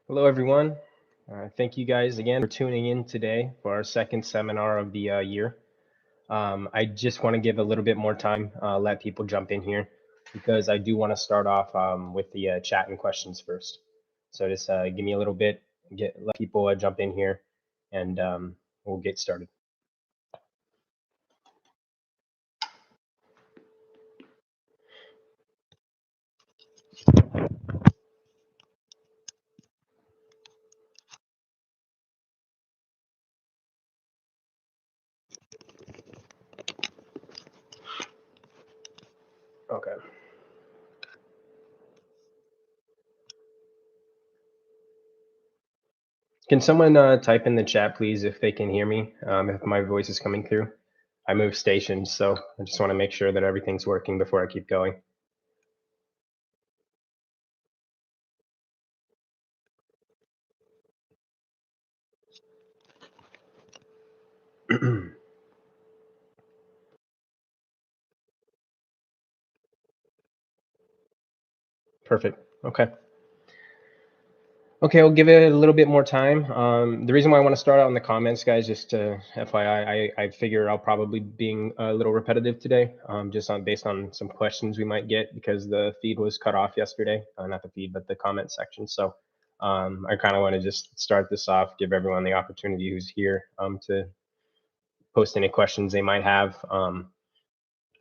Hello, everyone. Thank you guys again for tuning in today for our second seminar of the year. I just want to give a little bit more time, let people jump in here because I do want to start off with the chat and questions first. So just give me a little bit, let people jump in here, and we'll get started. Okay. Can someone type in the chat, please, if they can hear me, if my voice is coming through? I moved stations, so I just want to make sure that everything's working before I keep going. Perfect. Okay. Okay, I'll give it a little bit more time. The reason why I want to start out in the comments, guys, just to FYI, I figure I'll probably being a little repetitive today, just based on some questions we might get because the feed was cut off yesterday. Not the feed, but the comment section. So I kind of want to just start this off, give everyone the opportunity who's here to post any questions they might have.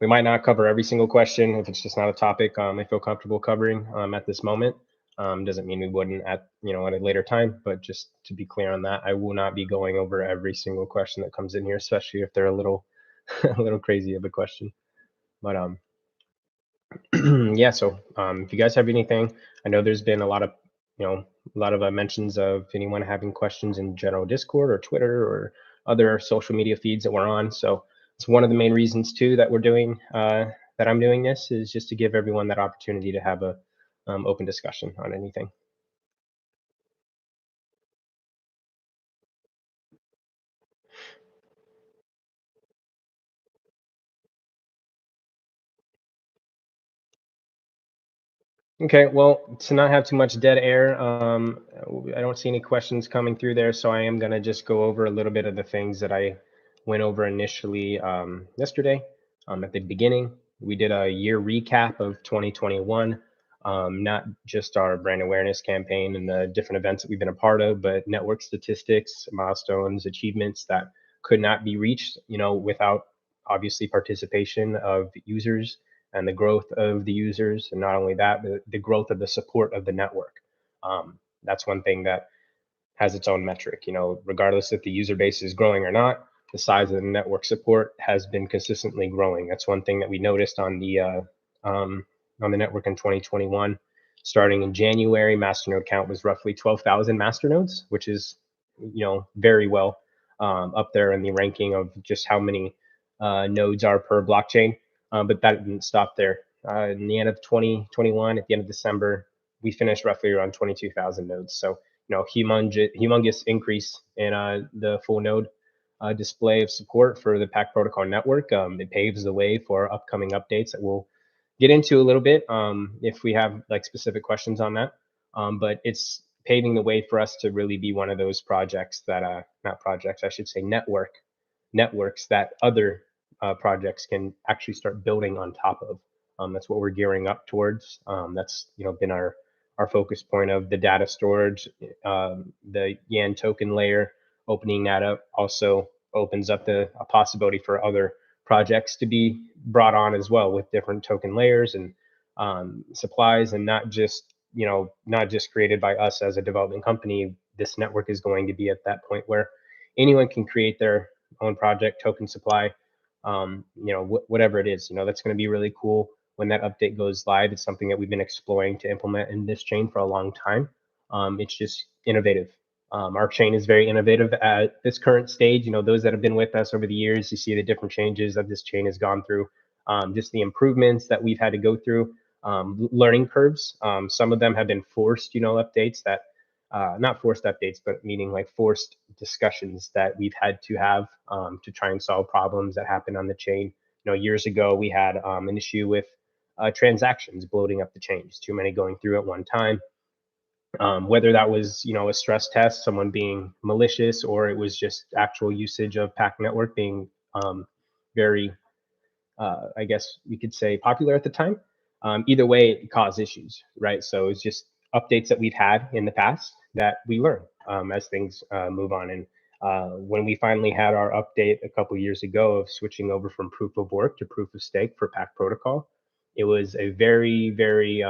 We might not cover every single question if it's just not a topic I feel comfortable covering at this moment. Doesn't mean we wouldn't at at a later time, but just to be clear on that, I will not be going over every single question that comes in here, especially if they're a little a little crazy of a question. But yeah. So if you guys have anything, I know there's been a lot of mentions of anyone having questions in general Discord or Twitter or other social media feeds that we're on. So it's one of the main reasons too that we're doing that I'm doing this is just to give everyone that opportunity to have a open discussion on anything. Okay, well, to not have too much dead air, I don't see any questions coming through there, so I am gonna just go over a little bit of the things that I went over initially yesterday. At the beginning, we did a year recap of 2021, not just our brand awareness campaign and the different events that we've been a part of, but network statistics, milestones, achievements that could not be reached, without obviously participation of users and the growth of the users, and not only that, but the growth of the support of the network. That's one thing that has its own metric. Regardless if the user base is growing or not, the size of the network support has been consistently growing. That's one thing that we noticed on the network in 2021. Starting in January, masternode count was roughly 12,000 masternodes, which is very well up there in the ranking of just how many nodes are per blockchain. But that didn't stop there. In the end of 2021, at the end of December, we finished roughly around 22,000 nodes. So, humongous increase in the full node display of support for the PAC protocol network. It paves the way for upcoming updates that we'll get into a little bit if we have like specific questions on that. But it's paving the way for us to really be one of those projects that, not projects, I should say networks that other projects can actually start building on top of. That's what we're gearing up towards. That's been our focus point of the data storage, the Yan token layer. Opening that up also opens up a possibility for other projects to be brought on as well with different token layers and supplies, and not just created by us as a development company. This network is going to be at that point where anyone can create their own project token supply, whatever it is. That's going to be really cool when that update goes live. It's something that we've been exploring to implement in this chain for a long time. It's just innovative. Our chain is very innovative at this current stage. Those that have been with us over the years, you see the different changes that this chain has gone through, just the improvements that we've had to go through, learning curves. Some of them have been forced, updates that, not forced updates, but meaning like forced discussions that we've had to have to try and solve problems that happen on the chain. Years ago, we had an issue with transactions bloating up the chain, just too many going through at one time. Whether that was, a stress test, someone being malicious, or it was just actual usage of PAC network being very, I guess we could say, popular at the time. Either way, it caused issues, right? So it's just updates that we've had in the past that we learn as things move on. And when we finally had our update a couple years ago of switching over from proof of work to proof of stake for PAC protocol, it was a very, very,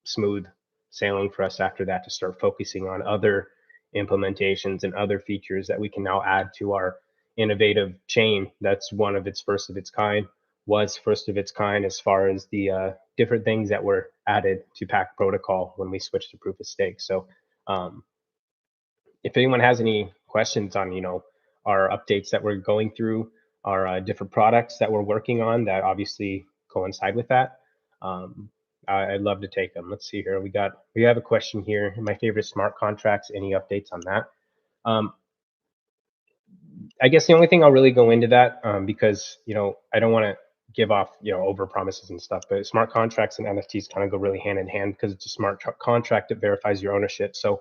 smooth sailing for us after that to start focusing on other implementations and other features that we can now add to our innovative chain that's one of its first of its kind, was first of its kind as far as the different things that were added to PAC protocol when we switched to proof of stake. So um, if anyone has any questions on, our updates that we're going through, our different products that we're working on that obviously coincide with that, um, I'd love to take them. Let's see here. We have a question here. My favorite smart contracts. Any updates on that? Um, I guess the only thing I'll really go into that, because I don't want to give off over promises and stuff, but smart contracts and NFTs kind of go really hand in hand because it's a smart contract that verifies your ownership. So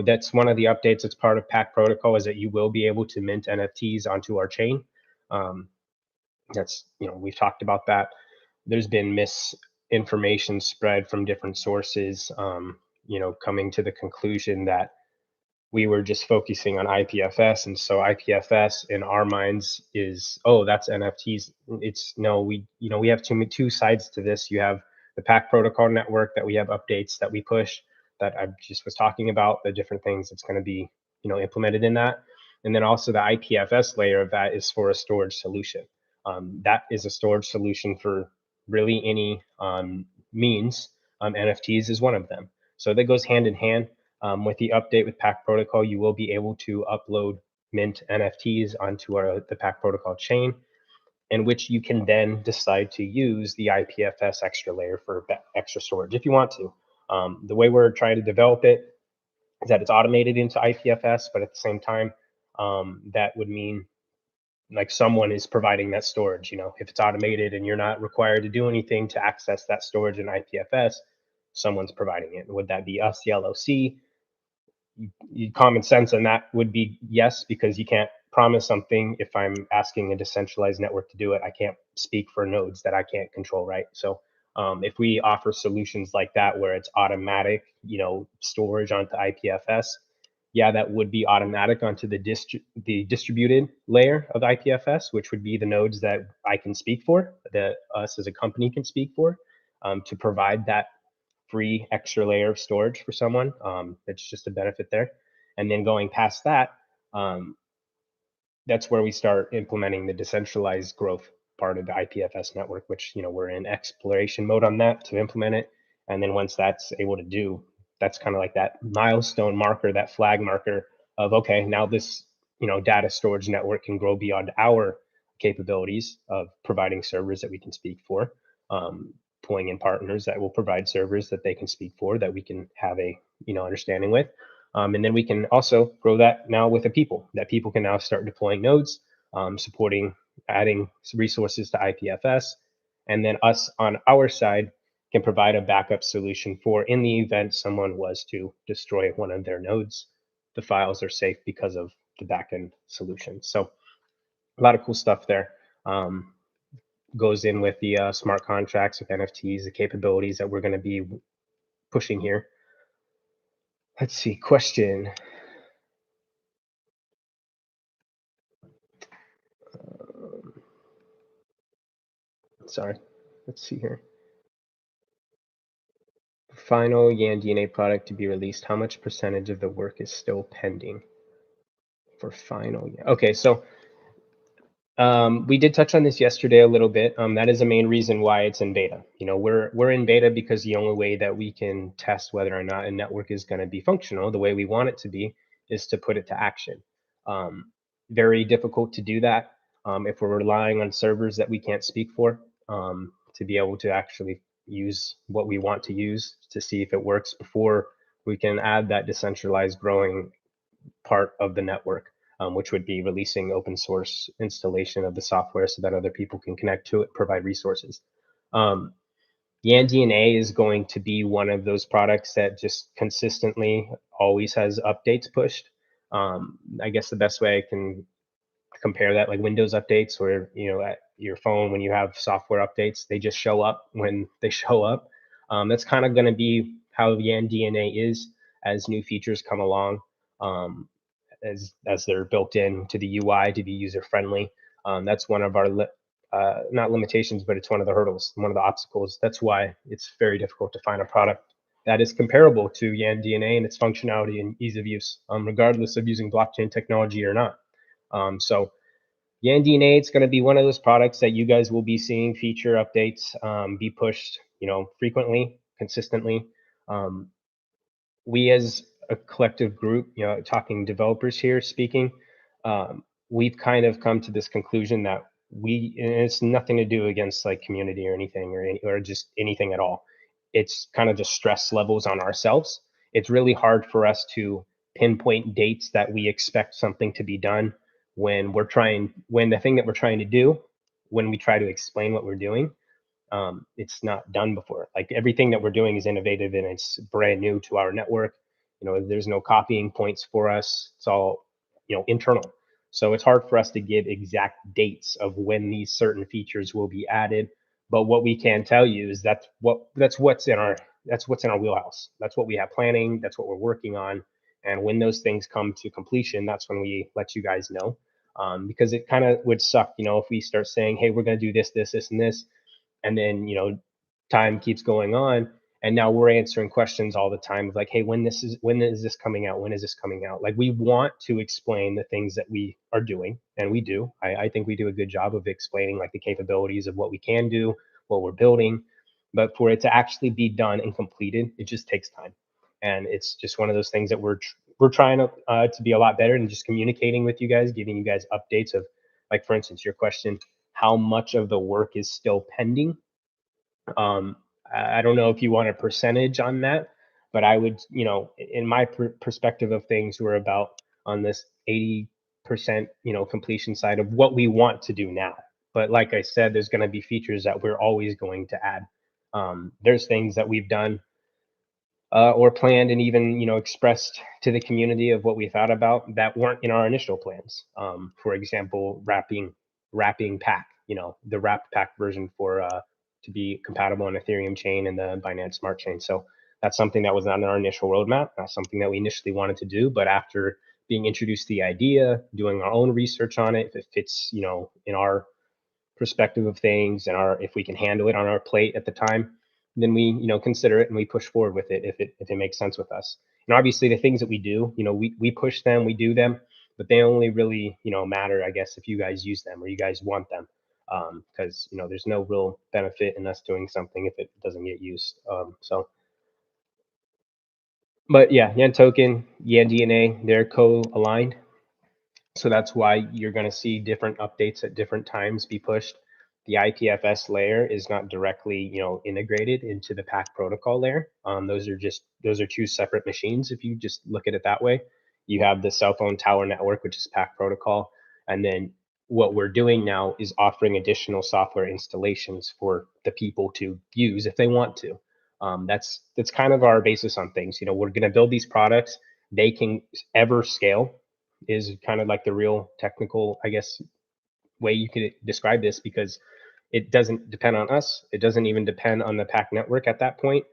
that's one of the updates. It's part of PAC protocol is that you will be able to mint NFTs onto our chain. Um, that's we've talked about that. There's been misinformation spread from different sources, coming to the conclusion that we were just focusing on IPFS, and so IPFS in our minds is, oh, that's NFTs. It's no, we have two sides to this. You have the PAC protocol network that we have updates that we push that I just was talking about, the different things that's going to be implemented in that, and then also the IPFS layer of that is for a storage solution. That is a storage solution for really any means. NFTs is one of them. So that goes hand in hand. With the update with PAC protocol, you will be able to upload mint NFTs onto the PAC protocol chain, in which you can then decide to use the IPFS extra layer for extra storage if you want to. The way we're trying to develop it is that it's automated into IPFS, but at the same time, that would mean like someone is providing that storage. If it's automated and you're not required to do anything to access that storage in IPFS, someone's providing it. Would that be us, the LLC? Common sense and that would be yes, because you can't promise something. If I'm asking a decentralized network to do it, I can't speak for nodes that I can't control, right? So if we offer solutions like that where it's automatic storage onto IPFS, yeah, that would be automatic onto the distributed layer of IPFS, which would be the nodes that I can speak for, that us as a company can speak for, to provide that free extra layer of storage for someone. It's just a benefit there. And then going past that, um, that's where we start implementing the decentralized growth part of the IPFS network, which we're in exploration mode on that to implement it. And then once that's able to do, that's kind of like that milestone marker, that flag marker of, okay, now this data storage network can grow beyond our capabilities of providing servers that we can speak for, pulling in partners that will provide servers that they can speak for, that we can have a understanding with. And then we can also grow that now with the people, that people can now start deploying nodes, supporting adding resources to IPFS. And then us on our side can provide a backup solution for in the event someone was to destroy one of their nodes, the files are safe because of the backend solution. So a lot of cool stuff there. Goes in with the smart contracts, with NFTs, the capabilities that we're going to be pushing here. Let's see, question. Sorry, let's see here. Final Yan DNA product to be released. How much percentage of the work is still pending for final? Okay, so we did touch on this yesterday a little bit. That is the main reason why it's in beta. We're in beta because the only way that we can test whether or not a network is going to be functional the way we want it to be is to put it to action. Very difficult to do that if we're relying on servers that we can't speak for to be able to actually use what we want to use to see if it works before we can add that decentralized growing part of the network, which would be releasing open source installation of the software so that other people can connect to it, provide resources. YAN is going to be one of those products that just consistently always has updates pushed. I guess the best way I can compare that, like Windows updates, where at your phone when you have software updates, they just show up when they show up. That's kind of going to be how YAN is as new features come along. Um, as they're built in to the UI to be user friendly. That's one of our not limitations, but it's one of the hurdles, one of the obstacles. That's why it's very difficult to find a product that is comparable to YAN and its functionality and ease of use, regardless of using blockchain technology or not. So YAN it's going to be one of those products that you guys will be seeing feature updates be pushed, frequently, consistently. Um, we as a collective group, talking developers here speaking, we've kind of come to this conclusion that and it's nothing to do against like community or anything or just anything at all. It's kind of just stress levels on ourselves. It's really hard for us to pinpoint dates that we expect something to be done when the thing that we're trying to do, when we try to explain what we're doing, it's not done before. Like everything that we're doing is innovative and it's brand new to our network. There's no copying points for us. It's all, internal. So it's hard for us to give exact dates of when these certain features will be added. But what we can tell you is that's what's in our wheelhouse. That's what we have planning. That's what we're working on. And when those things come to completion, that's when we let you guys know. Because it kind of would suck, if we start saying, hey, we're going to do this, and this, and then time keeps going on, and now we're answering questions all the time of like, hey, when is this coming out, when is this coming out? Like we want to explain the things that we are doing, and we do. I think we do a good job of explaining like the capabilities of what we can do, what we're building, but for it to actually be done and completed, it just takes time. And it's just one of those things that we're trying to be a lot better than just communicating with you guys, giving you guys updates of, like, for instance, your question, how much of the work is still pending. um, I don't know if you want a percentage on that, but I would, in my perspective of things, we're about on this 80%, completion side of what we want to do now. But like I said, there's going to be features that we're always going to add. There's things that we've done or planned and even expressed to the community of what we thought about that weren't in our initial plans. For example, wrapping PAC, the wrapped PAC version for to be compatible on Ethereum chain and the Binance Smart Chain. So that's something that was not in our initial roadmap. That's something that we initially wanted to do, but after being introduced to the idea, doing our own research on it, if it fits, in our perspective of things and our if we can handle it on our plate at the time, then we consider it and we push forward with it if it makes sense with us. And obviously the things that we do, we push them, we do them, but they only really matter, I guess, if you guys use them or you guys want them, because there's no real benefit in us doing something if it doesn't get used. So but yeah, Yan token, Yan DNA, they're co-aligned. So that's why you're going to see different updates at different times be pushed. The IPFS layer is not directly, integrated into the PAC protocol layer. Those are two separate machines. If you just look at it that way, you have the cell phone tower network, which is PAC protocol, and then what we're doing now is offering additional software installations for the people to use if they want to. That's kind of our basis on things. We're going to build these products. They can ever scale is kind of like the real technical, I guess, way you could describe this, because it doesn't depend on us. It doesn't even depend on the PAC network at that point.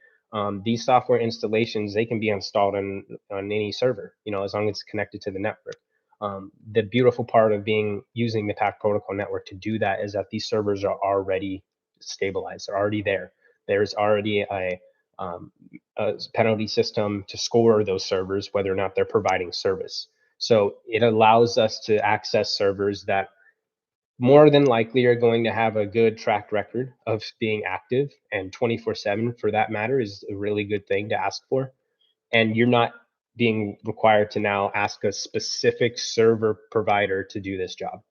These software installations, they can be installed on any server, as long as it's connected to the network. The beautiful part of using the PAC protocol network to do that is that these servers are already stabilized. They're already there. There's already um, a penalty system to score those servers, whether or not they're providing service. So it allows us to access servers that more than likely are going to have a good track record of being active, and 24/7 for that matter is a really good thing to ask for. And you're not being required to now ask a specific server provider to do this job.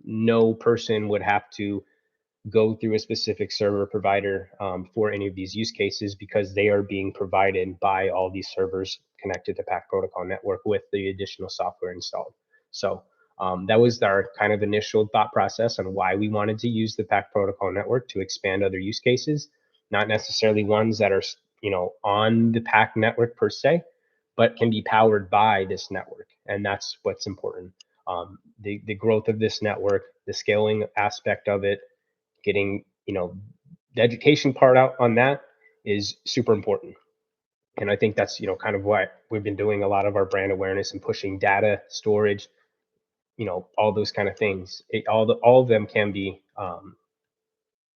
No person would have to go through a specific server provider for any of these use cases, because they are being provided by all these servers connected to PAC protocol network with the additional software installed. So that was our kind of initial thought process on why we wanted to use the PAC protocol network to expand other use cases. not necessarily ones that are, on the PAC network per se, but can be powered by this network. And that's what's important. The growth of this network, the scaling aspect of it, getting, the education part out on that is super important. And I think that's, kind of why we've been doing a lot of our brand awareness and pushing data storage, all those kind of things. All of them can be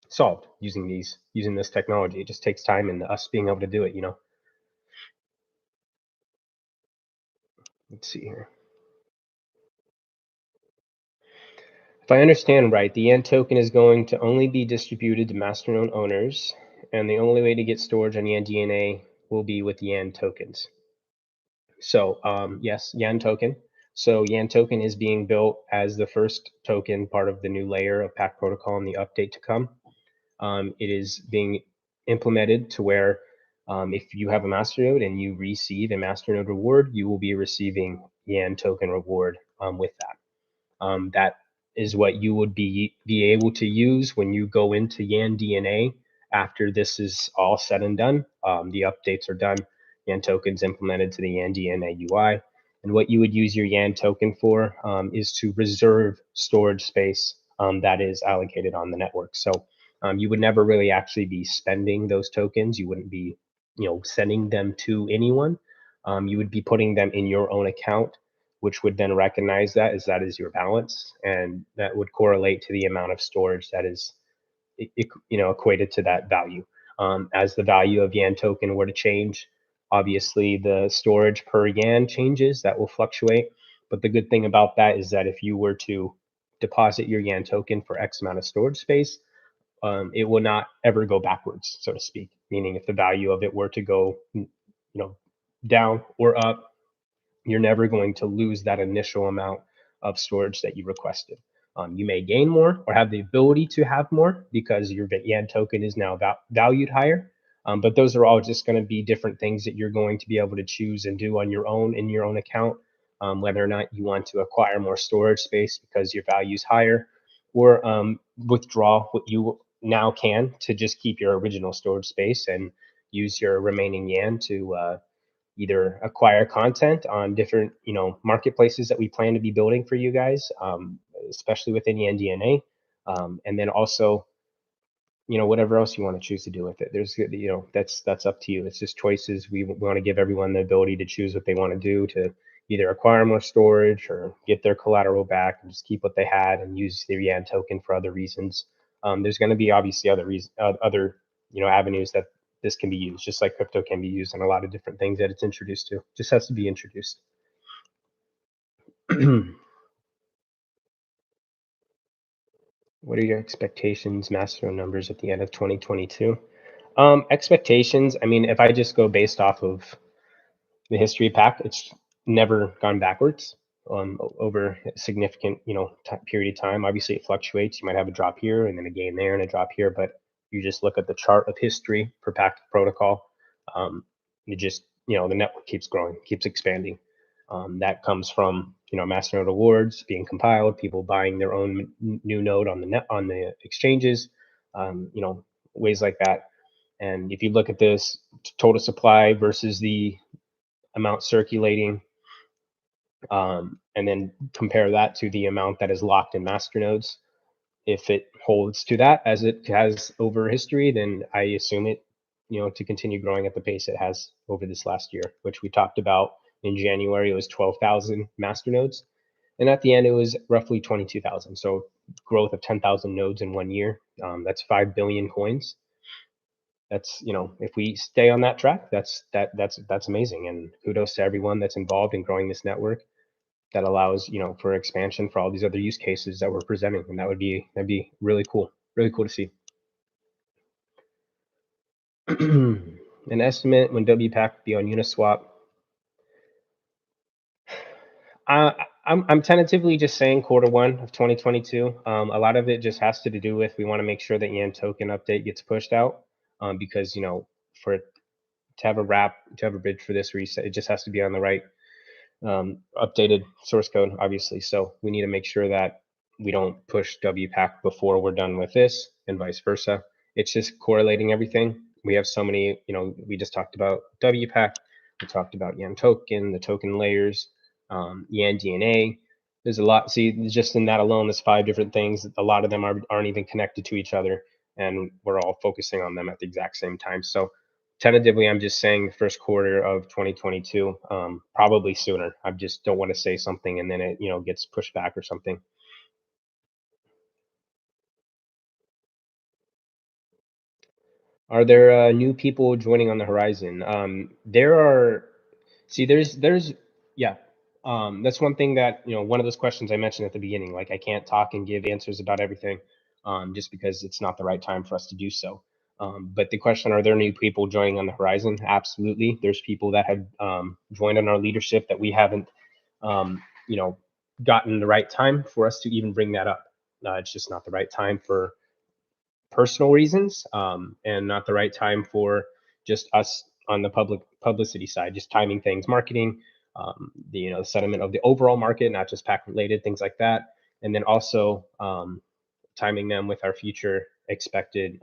solved using this technology. It just takes time and us being able to do it. Let's see here. If I understand right, the YAN token is going to only be distributed to masternode owners, and the only way to get storage on YAN DNA will be with YAN tokens. So yes, YAN token. So YAN token is being built as the first token, part of the new layer of PAC protocol and the update to come. It is being implemented to where if you have a masternode and you receive a masternode reward, you will be receiving YAN token reward with that. That is what you would be able to use when you go into YAN DNA after this is all said and done. The updates are done. YAN tokens implemented to the YAN DNA UI. And what you would use your YAN token for is to reserve storage space that is allocated on the network. So you would never really actually be spending those tokens. You wouldn't be, sending them to anyone. You would be putting them in your own account, which would then recognize that is your balance, and that would correlate to the amount of storage that is, equated to that value. As the value of YAN token were to change, obviously the storage per YAN changes. That will fluctuate. But the good thing about that is that if you were to deposit your YAN token for X amount of storage space, it will not ever go backwards, so to speak. Meaning, if the value of it were to go, down or up, you're never going to lose that initial amount of storage that you requested. You may gain more or have the ability to have more because your YAN token is now valued higher. But those are all just going to be different things that you're going to be able to choose and do on your own in your own account, whether or not you want to acquire more storage space because your value is higher, or withdraw what you now can to just keep your original storage space and use your remaining YAN to either acquire content on different, marketplaces that we plan to be building for you guys, especially within the NDNA, and then also, whatever else you want to choose to do with it. There's, that's up to you. It's just choices. We want to give everyone the ability to choose what they want to do to either acquire more storage or get their collateral back and just keep what they had and use their YAN token for other reasons. There's going to be obviously other avenues that this can be used, just like crypto can be used in a lot of different things that it's introduced to. Just has to be introduced. What are your expectations, Mastodon numbers at the end of 2022? Expectations, I mean, if I just go based off of the history of PAC, it's never gone backwards over a significant, period of time. Obviously, it fluctuates. You might have a drop here and then a gain there and a drop here, but you just look at the chart of history for PAC protocol. You just, the network keeps growing, keeps expanding. That comes from, masternode awards being compiled, people buying their own new node on the exchanges, ways like that. And if you look at this total supply versus the amount circulating, and then compare that to the amount that is locked in masternodes, if it holds to that as it has over history, then I assume it, to continue growing at the pace it has over this last year, which we talked about in January. It was 12,000 masternodes, and at the end it was roughly 22,000. So growth of 10,000 nodes in 1 year. That's 5 billion coins. That's, if we stay on that track, that's amazing. And kudos to everyone that's involved in growing this network that allows, for expansion for all these other use cases that we're presenting. And that'd be really cool to see. An estimate when WPAC will be on Uniswap. I'm tentatively just saying Q1 of 2022. A lot of it just has to do with, we want to make sure that YAN token update gets pushed out, because, for it to have a bridge for this reset, it just has to be on the right updated source code, obviously. So we need to make sure that we don't push WPAC before we're done with this, and vice versa. It's just correlating everything. we have so many, we just talked about WPAC, we talked about Yan token, the token layers, Yan DNA. There's a lot. See, just in that alone, there's 5 different things. A lot of them aren't even connected to each other, and we're all focusing on them at the exact same time. So tentatively, I'm just saying the first quarter of 2022, probably sooner. I just don't want to say something and then it, gets pushed back or something. Are there new people joining on the horizon? There are. See, yeah. That's one thing that one of those questions I mentioned at the beginning. Like, I can't talk and give answers about everything, just because it's not the right time for us to do so. But the question, are there new people joining on the horizon? Absolutely. There's people that have joined on our leadership that we haven't, um, you know, gotten the right time for us to even bring that up. It's just not the right time for personal reasons, and not the right time for just us on the publicity side, just timing things, marketing, the the sentiment of the overall market, not just pack related things like that, and then also timing them with our future expected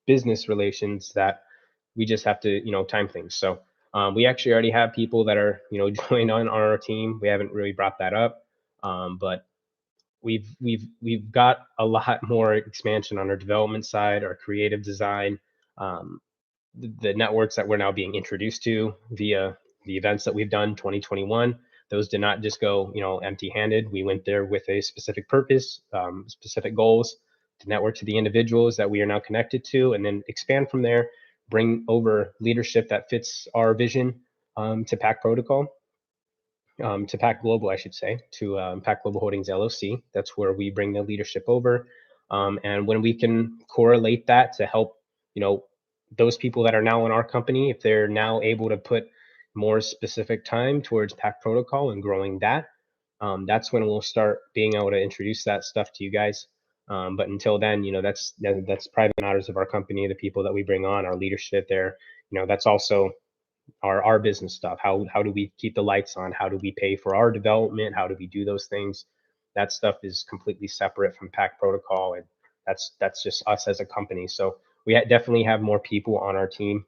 business relations that we just have to time things. So we actually already have people that are joined on our team. We haven't really brought that up, but we've got a lot more expansion on our development side, our creative design, um, the networks that we're now being introduced to via the events that we've done 2021. Those did not just go empty-handed. We went there with a specific purpose, specific goals to network to the individuals that we are now connected to, and then expand from there, bring over leadership that fits our vision, to PAC protocol, to PAC Global, I should say, to PAC Global Holdings LLC. That's where we bring the leadership over. And when we can correlate that to help, those people that are now in our company, if they're now able to put more specific time towards PAC protocol and growing that, that's when we'll start being able to introduce that stuff to you guys. But until then, that's private matters of our company, the people that we bring on, our leadership there. That's also our business stuff. How do we keep the lights on? How do we pay for our development? How do we do those things? That stuff is completely separate from PAC protocol, and that's just us as a company. So we definitely have more people on our team,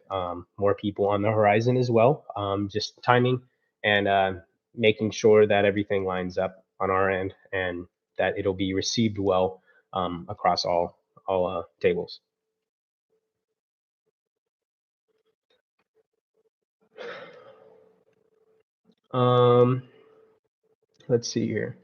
more people on the horizon as well. Just timing and making sure that everything lines up on our end and that it'll be received well, across all tables. Um, let's see here.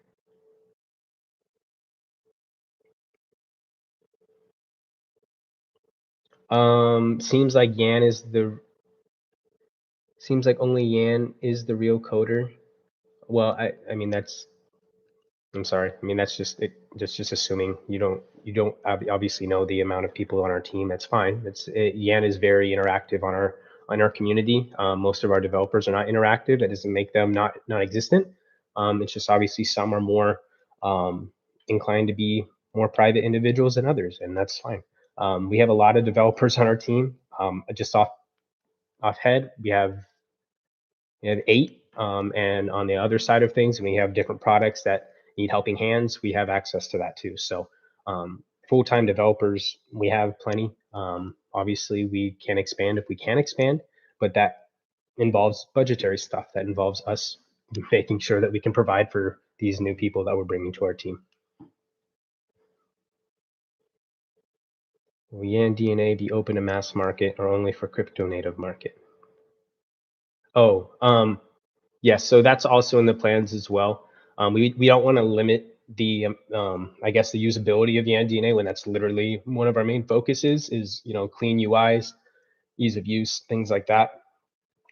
Seems like only Yan is the real coder. Well, I mean I'm sorry. I mean that's just it. Just assuming you don't obviously know the amount of people on our team. That's fine. Yan is very interactive on our community. Most of our developers are not interactive. That doesn't make them not non-existent. It's just obviously some are more inclined to be more private individuals than others, and that's fine. We have a lot of developers on our team. Just off head, we have 8, and on the other side of things, we have different products that need helping hands. We have access to that too. So full-time developers, we have plenty. Obviously, we can expand if we can expand, but that involves budgetary stuff. That involves us making sure that we can provide for these new people that we're bringing to our team. Will Yan DNA be open to mass market or only for crypto native market? Oh, yes, so that's also in the plans as well. We don't want to limit the I guess the usability of the DNA when that's literally one of our main focuses is clean UIs, ease of use, things like that.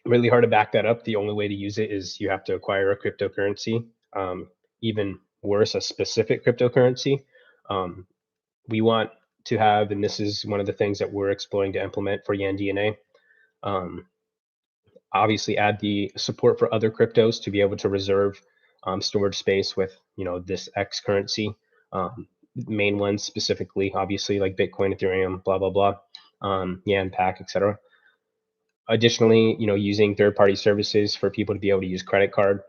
Really hard to back that up. The only way to use it is you have to acquire a cryptocurrency. Even worse, a specific cryptocurrency. We want to have, and this is one of the things that we're exploring to implement for Yan DNA. Um, Obviously add the support for other cryptos to be able to reserve storage space with this X currency. Main ones specifically, obviously like Bitcoin, Ethereum, blah blah blah, Yan, PAC, etc. Additionally, using third-party services for people to be able to use credit card.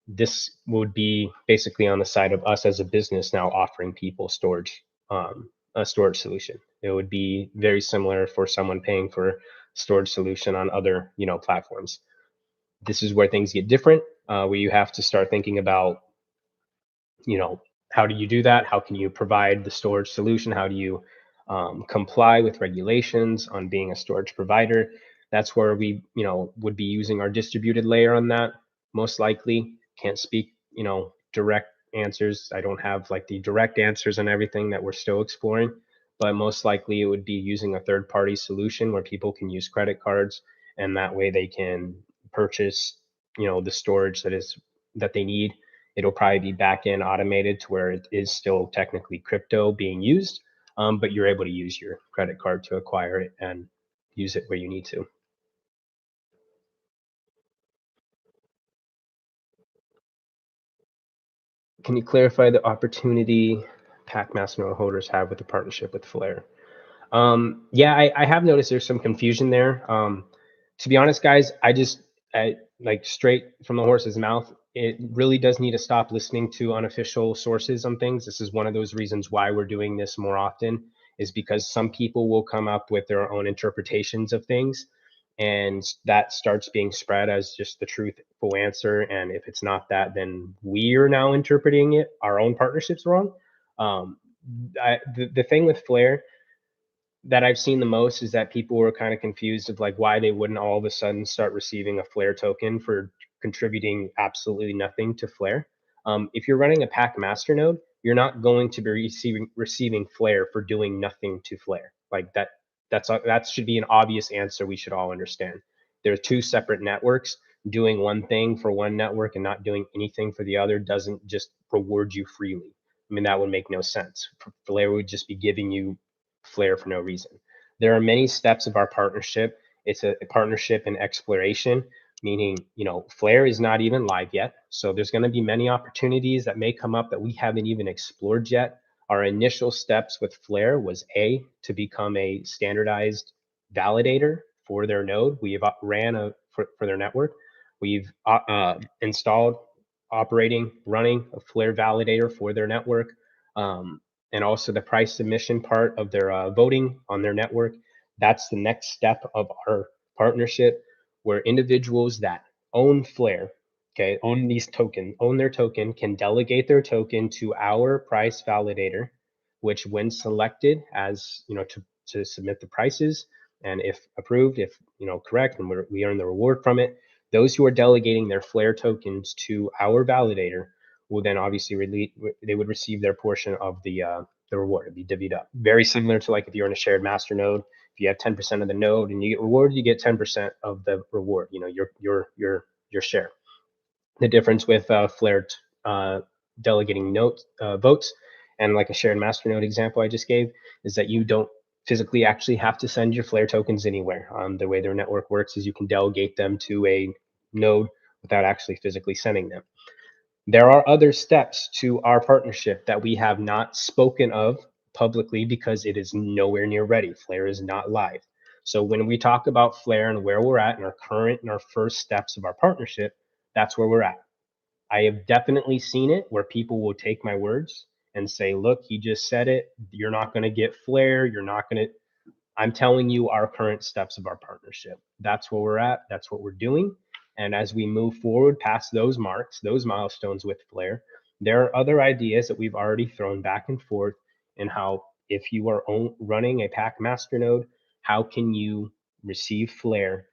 This would be basically on the side of us as a business now offering people storage, a storage solution. It would be very similar for someone paying for storage solution on other, platforms. This is where things get different, where you have to start thinking about, you know, how do you do that? How can you provide the storage solution? How do you comply with regulations on being a storage provider? That's where we, would be using our distributed layer on that. Most likely, can't speak, direct answers. I don't have like the direct answers on everything that we're still exploring, but most likely it would be using a third party solution where people can use credit cards, and that way they can purchase, the storage that they need. It'll probably be back end automated to where it is still technically crypto being used, but you're able to use your credit card to acquire it and use it where you need to. Can you clarify the opportunity PAC Master holders have with the partnership with Flare? Yeah, I have noticed there's some confusion there. To be honest, guys, I like straight from the horse's mouth. It really does need to stop listening to unofficial sources on things. This is one of those reasons why we're doing this more often, is because some people will come up with their own interpretations of things, and that starts being spread as just the truthful answer. And if it's not that, then we are now interpreting it our own partnerships wrong. Um, the thing with Flare that I've seen the most is that people were kind of confused of like why they wouldn't all of a sudden start receiving a Flare token for contributing absolutely nothing to Flare. If you're running a PAC master node, you're not going to be receiving Flare for doing nothing to Flare. Like that, that should be an obvious answer we should all understand. There are two separate networks. Doing one thing for one network and not doing anything for the other doesn't just reward you freely. I mean, that would make no sense. Flare would just be giving you Flare for no reason. There are many steps of our partnership. It's a partnership in exploration, meaning, Flare is not even live yet. So there's going to be many opportunities that may come up that we haven't even explored yet. Our initial steps with Flare was to become a standardized validator for their node. We've for their network. We've installed, running a Flare validator for their network. And also the price submission part of their voting on their network. That's the next step of our partnership, where individuals that own Flare, okay, own their token, can delegate their token to our price validator, which when selected as, to submit the prices, and if approved, if, correct, and we earn the reward from it, those who are delegating their Flare tokens to our validator will then obviously they would receive their portion of the reward. It'd be divvied up. Very similar to like if you're in a shared master node. If you have 10% of the node and you get rewarded, you get 10% of the reward. Your share. The difference with Flare delegating votes and like a shared master node example I just gave is that you don't physically actually have to send your Flare tokens anywhere. The way their network works is you can delegate them to a node without actually physically sending them. There are other steps to our partnership that we have not spoken of publicly because it is nowhere near ready. Flare is not live. So when we talk about Flare and where we're at in our first steps of our partnership, that's where we're at. I have definitely seen it where people will take my words and say, look, he just said it. You're not going to get Flare. You're not going to. I'm telling you our current steps of our partnership. That's where we're at. That's what we're doing. And as we move forward past those marks, those milestones with Flare, there are other ideas that we've already thrown back and forth in how, if you are running a PAC master node, how can you receive Flare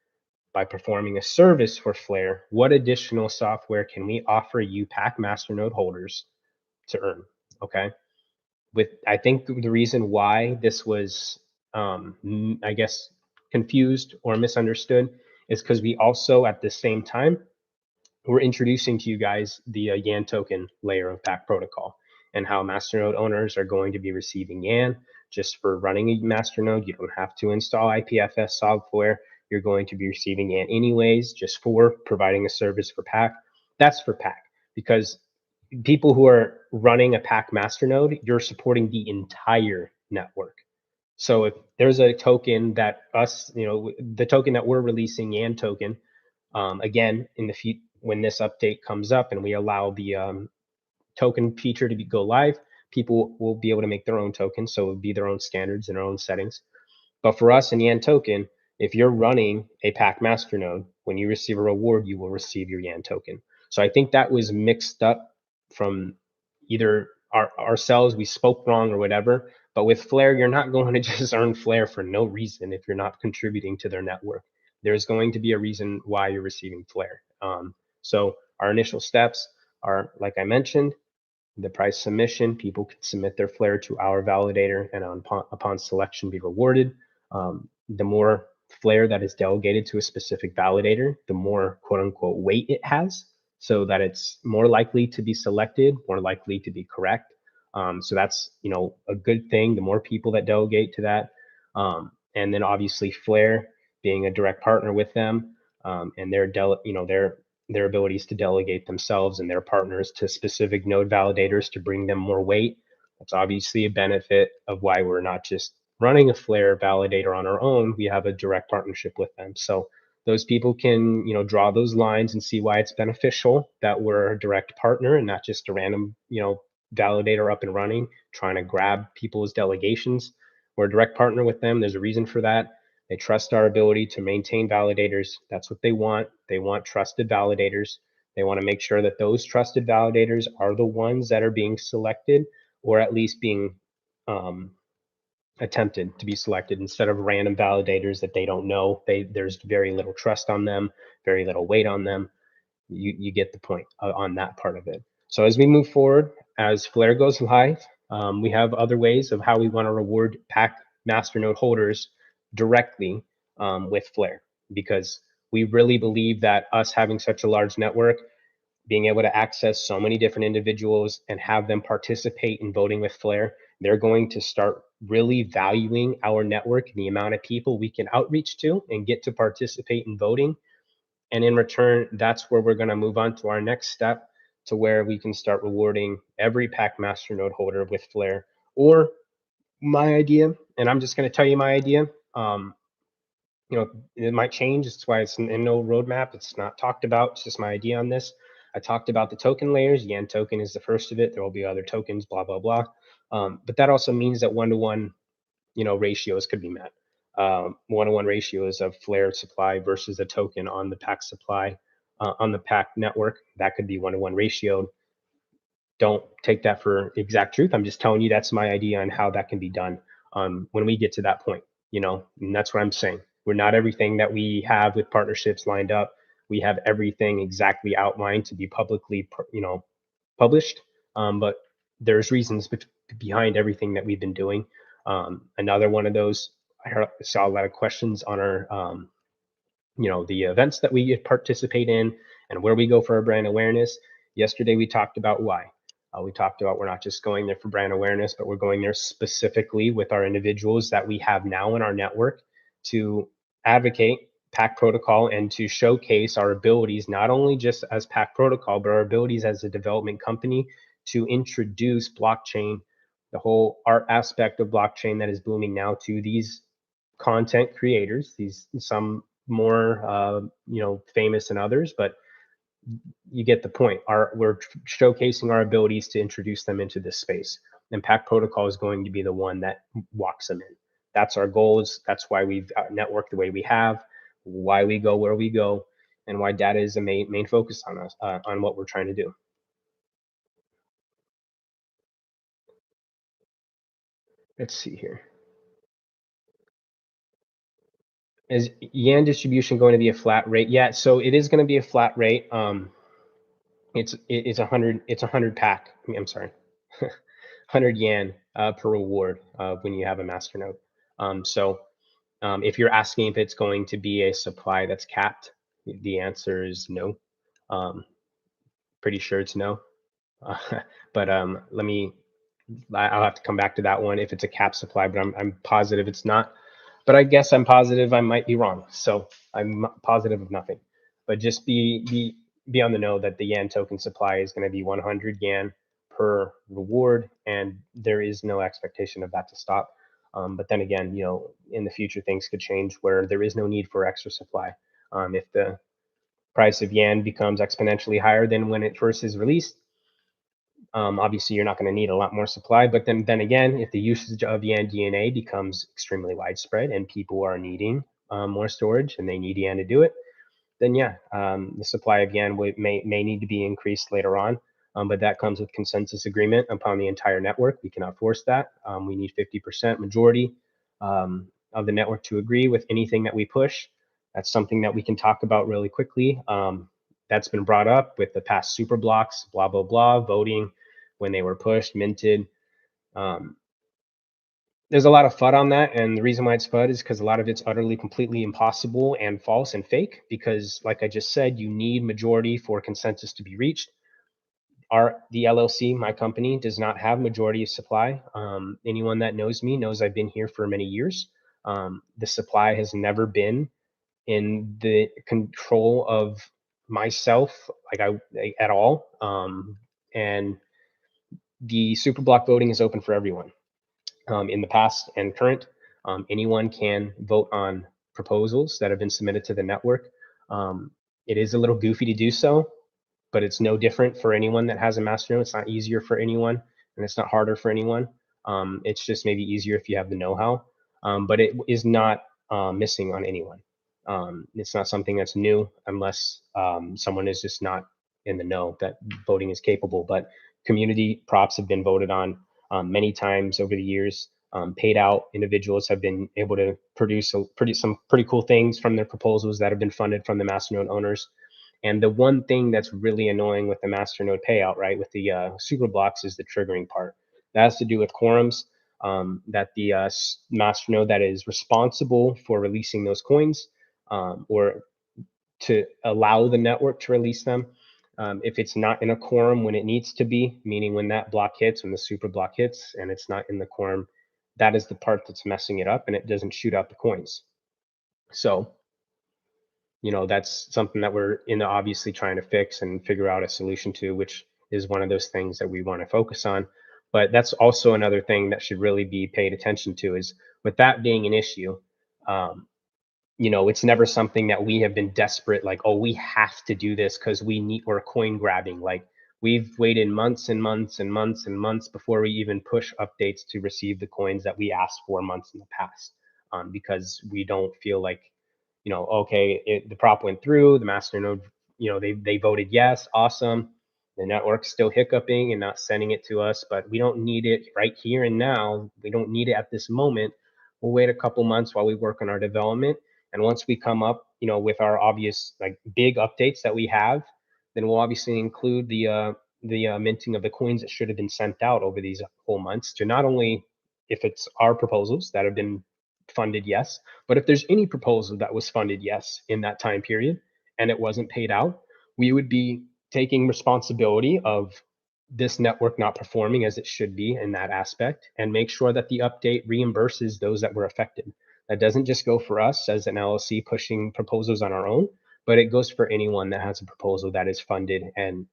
by performing a service for Flare? What additional software can we offer you PAC master node holders to earn? Okay. I think the reason why this was, I guess, confused or misunderstood is because we also at the same time we're introducing to you guys the Yan token layer of PAC protocol and how masternode owners are going to be receiving Yan just for running a masternode. You don't have to install IPFS software. You're going to be receiving Yan anyways, just for providing a service for PAC. That's for PAC because people who are running a PAC masternode, you're supporting the entire network. So if there's a token that the token that we're releasing, Yan token, again, in the when this update comes up and we allow the token feature to go live, People will be able to make their own tokens, so it would be their own standards and their own settings. But for us in Yan token, if you're running a PAC master node, when you receive a reward, you will receive your Yan token. So I think that was mixed up from either ourselves, we spoke wrong or whatever. But with Flare, you're not going to just earn Flare for no reason if you're not contributing to their network. There's going to be a reason why you're receiving Flare. So our initial steps are, like I mentioned, the price submission. People can submit their Flare to our validator and upon selection be rewarded. The more Flare that is delegated to a specific validator, the more quote unquote weight it has, so that it's more likely to be selected, more likely to be correct. So that's, a good thing. The more people that delegate to that, and then obviously Flare being a direct partner with them, and their abilities to delegate themselves and their partners to specific node validators to bring them more weight. That's obviously a benefit of why we're not just running a Flare validator on our own. We have a direct partnership with them. So those people can, draw those lines and see why it's beneficial that we're a direct partner and not just a random, validator up and running, trying to grab people's delegations. We're a direct partner with them. There's a reason for that. They trust our ability to maintain validators. That's what they want. They want trusted validators. They want to make sure that those trusted validators are the ones that are being selected, or at least being attempted to be selected, instead of random validators that they don't know. There's very little trust on them, very little weight on them. You get the point on that part of it. So as we move forward, as Flare goes live, we have other ways of how we want to reward PAC masternode holders directly with Flare, because we really believe that us having such a large network, being able to access so many different individuals and have them participate in voting with Flare, they're going to start really valuing our network and the amount of people we can outreach to and get to participate in voting. And in return, that's where we're going to move on to our next step, to where we can start rewarding every PAC masternode holder with Flare. Or my idea, and I'm just going to tell you my idea. It might change. It's why it's in no roadmap. It's not talked about. It's just my idea on this. I talked about the token layers. Yan token is the first of it. There will be other tokens, blah, blah, blah. But that also means that one-to-one, ratios could be met. One-to-one ratios of Flare supply versus a token on the PAC supply, on the PAC network. That could be one-to-one ratio. Don't take that for exact truth. I'm just telling you that's my idea on how that can be done when we get to that point, and that's what I'm saying. We're not everything that we have with partnerships lined up. We have everything exactly outlined to be publicly, published. But there's reasons behind everything that we've been doing. Another one of those, I saw a lot of questions on our, the events that we participate in and where we go for our brand awareness. Yesterday, we talked about why. We talked about we're not just going there for brand awareness, but we're going there specifically with our individuals that we have now in our network to advocate PAC protocol and to showcase our abilities, not only just as PAC protocol, but our abilities as a development company to introduce blockchain, the whole art aspect of blockchain that is booming now, to these content creators, some more famous than others, but you get the point. We're showcasing our abilities to introduce them into this space, and PAC protocol is going to be the one that walks them in. That's our goals. That's why we've networked the way we have, why we go where we go, and why data is the main focus on us, on what we're trying to do. Let's see here. Is Yan distribution going to be a flat rate? Yeah, so it is going to be a flat rate. It's 100 PAC. I'm sorry, 100 Yan per reward when you have a master node. So if you're asking if it's going to be a supply that's capped, the answer is no. Pretty sure it's no. But I'll have to come back to that one if it's a cap supply, but I'm positive it's not. But I guess I'm positive I might be wrong. So I'm positive of nothing. But just be on the know that the Yan token supply is going to be 100 Yan per reward, and there is no expectation of that to stop. But then again, in the future, things could change where there is no need for extra supply. If the price of Yan becomes exponentially higher than when it first is released, Obviously, you're not going to need a lot more supply, but then again, if the usage of Yan DNA becomes extremely widespread and people are needing more storage and they need Yan to do it, then yeah, the supply of Yan may need to be increased later on. But that comes with consensus agreement upon the entire network. We cannot force that. We need 50% majority of the network to agree with anything that we push. That's something that we can talk about really quickly. That's been brought up with the past super blocks, blah, blah, blah, voting when they were pushed, minted. There's a lot of FUD on that, and the reason why it's FUD is because a lot of it's utterly, completely impossible and false and fake, because like I just said, you need majority for consensus to be reached. The LLC, my company, does not have majority of supply. Anyone that knows me knows I've been here for many years. The supply has never been in the control of myself, at all. And the super block voting is open for everyone. In the past and current, anyone can vote on proposals that have been submitted to the network. It is a little goofy to do so, but it's no different for anyone that has a masternode. It's not easier for anyone, and it's not harder for anyone. It's just maybe easier if you have the know-how, but it is not missing on anyone. It's not something that's new unless someone is just not in the know that voting is capable. But community props have been voted on many times over the years. Paid out individuals have been able to produce some pretty cool things from their proposals that have been funded from the masternode owners. And the one thing that's really annoying with the masternode payout, right, with the super blocks, is the triggering part. That has to do with quorums. That the masternode that is responsible for releasing those coins, or to allow the network to release them, if it's not in a quorum when it needs to be, meaning when that block hits, when the super block hits and it's not in the quorum, that is the part that's messing it up, and it doesn't shoot out the coins. So, that's something that we're obviously trying to fix and figure out a solution to, which is one of those things that we want to focus on. But that's also another thing that should really be paid attention to, is with that being an issue, it's never something that we have been desperate, like, oh, we have to do this because we're coin grabbing. Like, we've waited months and months and months and months before we even push updates to receive the coins that we asked for months in the past, because we don't feel like, okay, the prop went through, the masternode, they voted yes, awesome. The network's still hiccuping and not sending it to us, but we don't need it right here and now. We don't need it at this moment. We'll wait a couple months while we work on our development. And once we come up, with our obvious, like, big updates that we have, then we'll obviously include the minting of the coins that should have been sent out over these whole months, to not only, if it's our proposals that have been funded yes, but if there's any proposal that was funded yes in that time period and it wasn't paid out, we would be taking responsibility of this network not performing as it should be in that aspect, and make sure that the update reimburses those that were affected. That doesn't just go for us as an LLC pushing proposals on our own, but it goes for anyone that has a proposal that is funded and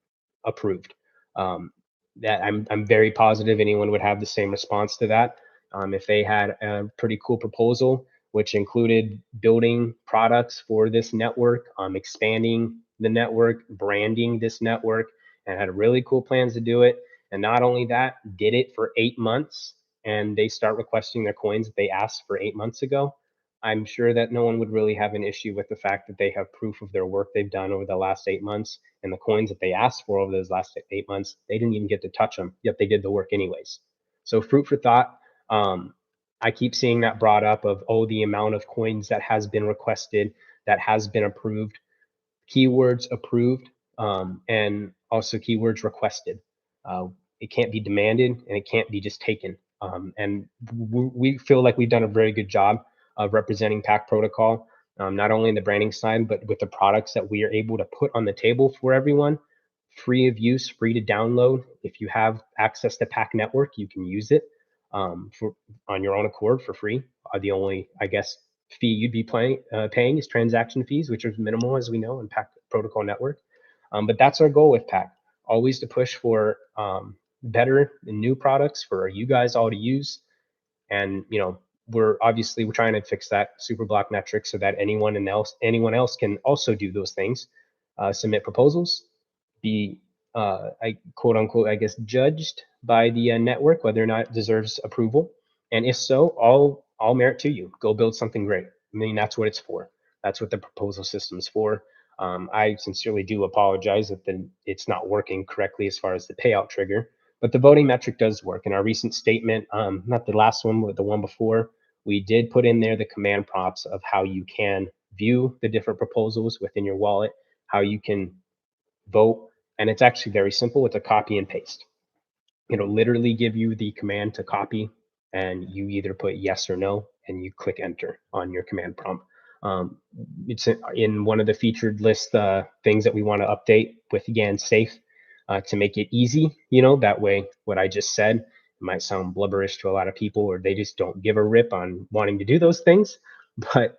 approved. That I'm very positive anyone would have the same response to that. If they had a pretty cool proposal, which included building products for this network, expanding the network, branding this network, and had really cool plans to do it. And not only that, did it for 8 months, and they start requesting their coins that they asked for 8 months ago, I'm sure that no one would really have an issue with the fact that they have proof of their work they've done over the last 8 months, and the coins that they asked for over those last 8 months, they didn't even get to touch them, yet they did the work anyways. So fruit for thought. I keep seeing that brought up of, oh, the amount of coins that has been requested, that has been approved, keywords approved, and also keywords requested. It can't be demanded, and it can't be just taken. And we feel like we've done a very good job of representing PAC protocol, not only in the branding side, but with the products that we are able to put on the table for everyone, free of use, free to download. If you have access to PAC Network, you can use it on your own accord for free. The only, I guess, fee you'd be paying is transaction fees, which are minimal, as we know, in PAC protocol network. But that's our goal with PAC, always to push for better and new products for you guys all to use. And we're trying to fix that super block metric so that anyone else can also do those things, submit proposals, be I quote unquote, I guess, judged by the network whether or not it deserves approval. And if so, all merit to you. Go build something great. I mean, that's what it's for. That's what the proposal system is for. I sincerely do apologize that it's not working correctly as far as the payout trigger, but the voting metric does work. In our recent statement, not the last one, but the one before, we did put in there the command prompts of how you can view the different proposals within your wallet, how you can vote, and it's actually very simple. It's a copy and paste. It'll literally give you the command to copy, and you either put yes or no, and you click enter on your command prompt. It's in one of the featured list things that we want to update with GAN Safe to make it easy. That way, what I just said, it might sound blubberish to a lot of people, or they just don't give a rip on wanting to do those things. But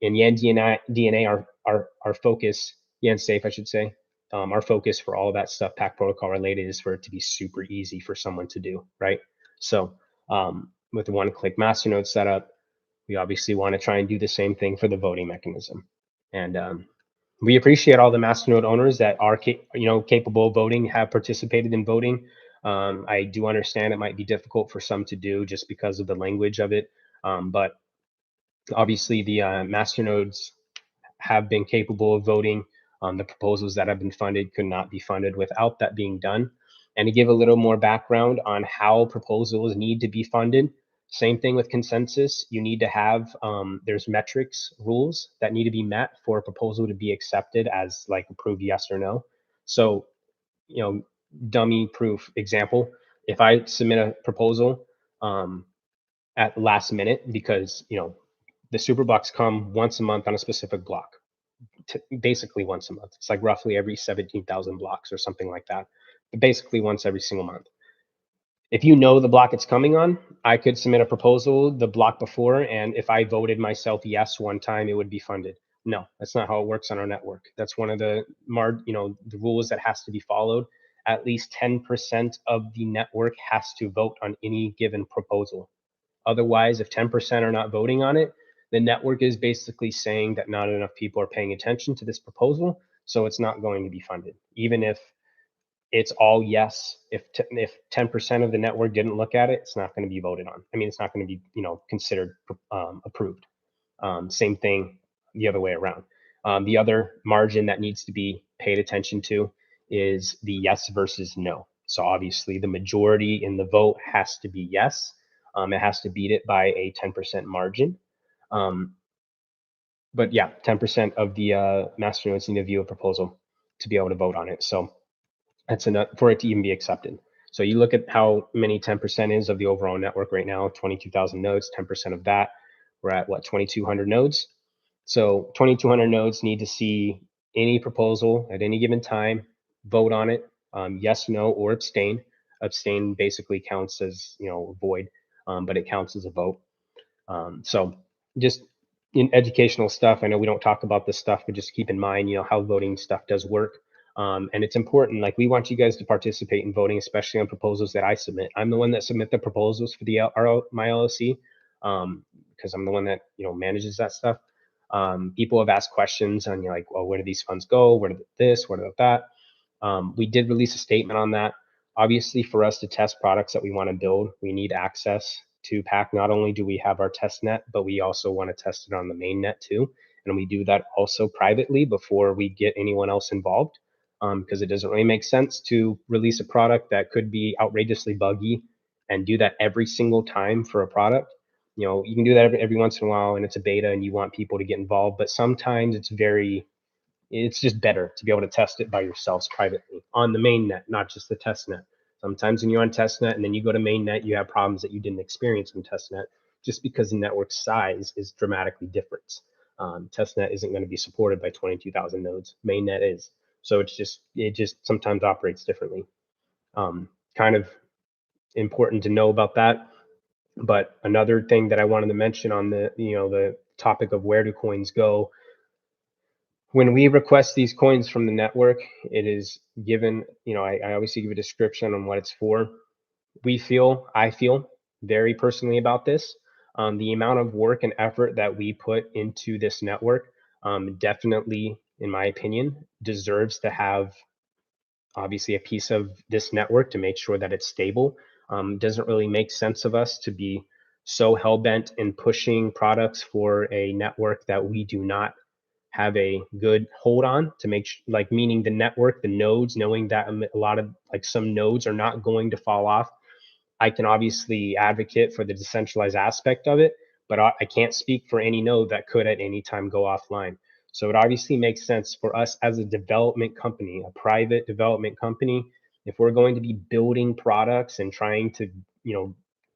in Yan DNA, our focus, Yan Safe, I should say, our focus for all of that stuff, PAC protocol related, is for it to be super easy for someone to do, right? So with the one-click masternode setup, we obviously want to try and do the same thing for the voting mechanism. And we appreciate all the masternode owners that are capable of voting, have participated in voting. I do understand it might be difficult for some to do just because of the language of it, but obviously the masternodes have been capable of voting. The proposals that have been funded could not be funded without that being done. And to give a little more background on how proposals need to be funded, same thing with consensus. You need to have, there's metrics rules that need to be met for a proposal to be accepted as like approved yes or no. So, dummy proof example, if I submit a proposal at last minute because, the super blocks come once a month on a specific block, basically once a month. It's like roughly every 17,000 blocks or something like that, but basically once every single month. If you know the block it's coming on, I could submit a proposal the block before, and if I voted myself yes one time, it would be funded. No, that's not how it works on our network. That's one of the the rules that has to be followed. At least 10% of the network has to vote on any given proposal. Otherwise, if 10% are not voting on it, the network is basically saying that not enough people are paying attention to this proposal, so it's not going to be funded. Even if it's all yes, if 10% of the network didn't look at it, it's not going to be voted on. I mean, it's not going to be considered approved. Same thing the other way around. The other margin that needs to be paid attention to is the yes versus no. So obviously the majority in the vote has to be yes. It has to beat it by a 10% margin. But yeah, 10% of the masternodes need to view a proposal to be able to vote on it. So that's enough for it to even be accepted. So you look at how many 10% is of the overall network right now, 22,000 nodes, 10% of that, we're at what, 2,200 nodes? So 2,200 nodes need to see any proposal at any given time, vote on it, yes, no, or abstain. Abstain basically counts as, void, but it counts as a vote. So just in educational stuff, I know we don't talk about this stuff, but just keep in mind, how voting stuff does work. And it's important. Like, we want you guys to participate in voting, especially on proposals that I submit. I'm the one that submit the proposals for my LLC, because I'm the one that manages that stuff. People have asked questions on, like, well, where do these funds go? Where do this? Where do that? We did release a statement on that. Obviously, for us to test products that we want to build, we need access to PAC. Not only do we have our test net, but we also want to test it on the main net too. And we do that also privately before we get anyone else involved, because it doesn't really make sense to release a product that could be outrageously buggy and do that every single time for a product. You can do that every once in a while, and it's a beta and you want people to get involved, but sometimes it's just better to be able to test it by yourselves privately on the main net, not just the test net. Sometimes when you're on test net and then you go to main net, you have problems that you didn't experience in test net just because the network size is dramatically different. Test net isn't going to be supported by 22,000 nodes. Main net is. So it just sometimes operates differently. Kind of important to know about that. But another thing that I wanted to mention on the topic of where do coins go, when we request these coins from the network, it is given, I obviously give a description on what it's for. I feel very personally about this. The amount of work and effort that we put into this network definitely, in my opinion, deserves to have obviously a piece of this network to make sure that it's stable. Doesn't really make sense of us to be so hell bent in pushing products for a network that we do not have a good hold on, to make like, meaning the network, the nodes, knowing that a lot of, like, some nodes are not going to fall off. I can obviously advocate for the decentralized aspect of it, but I can't speak for any node that could at any time go offline. So it obviously makes sense for us as a development company, a private development company, if we're going to be building products and trying to,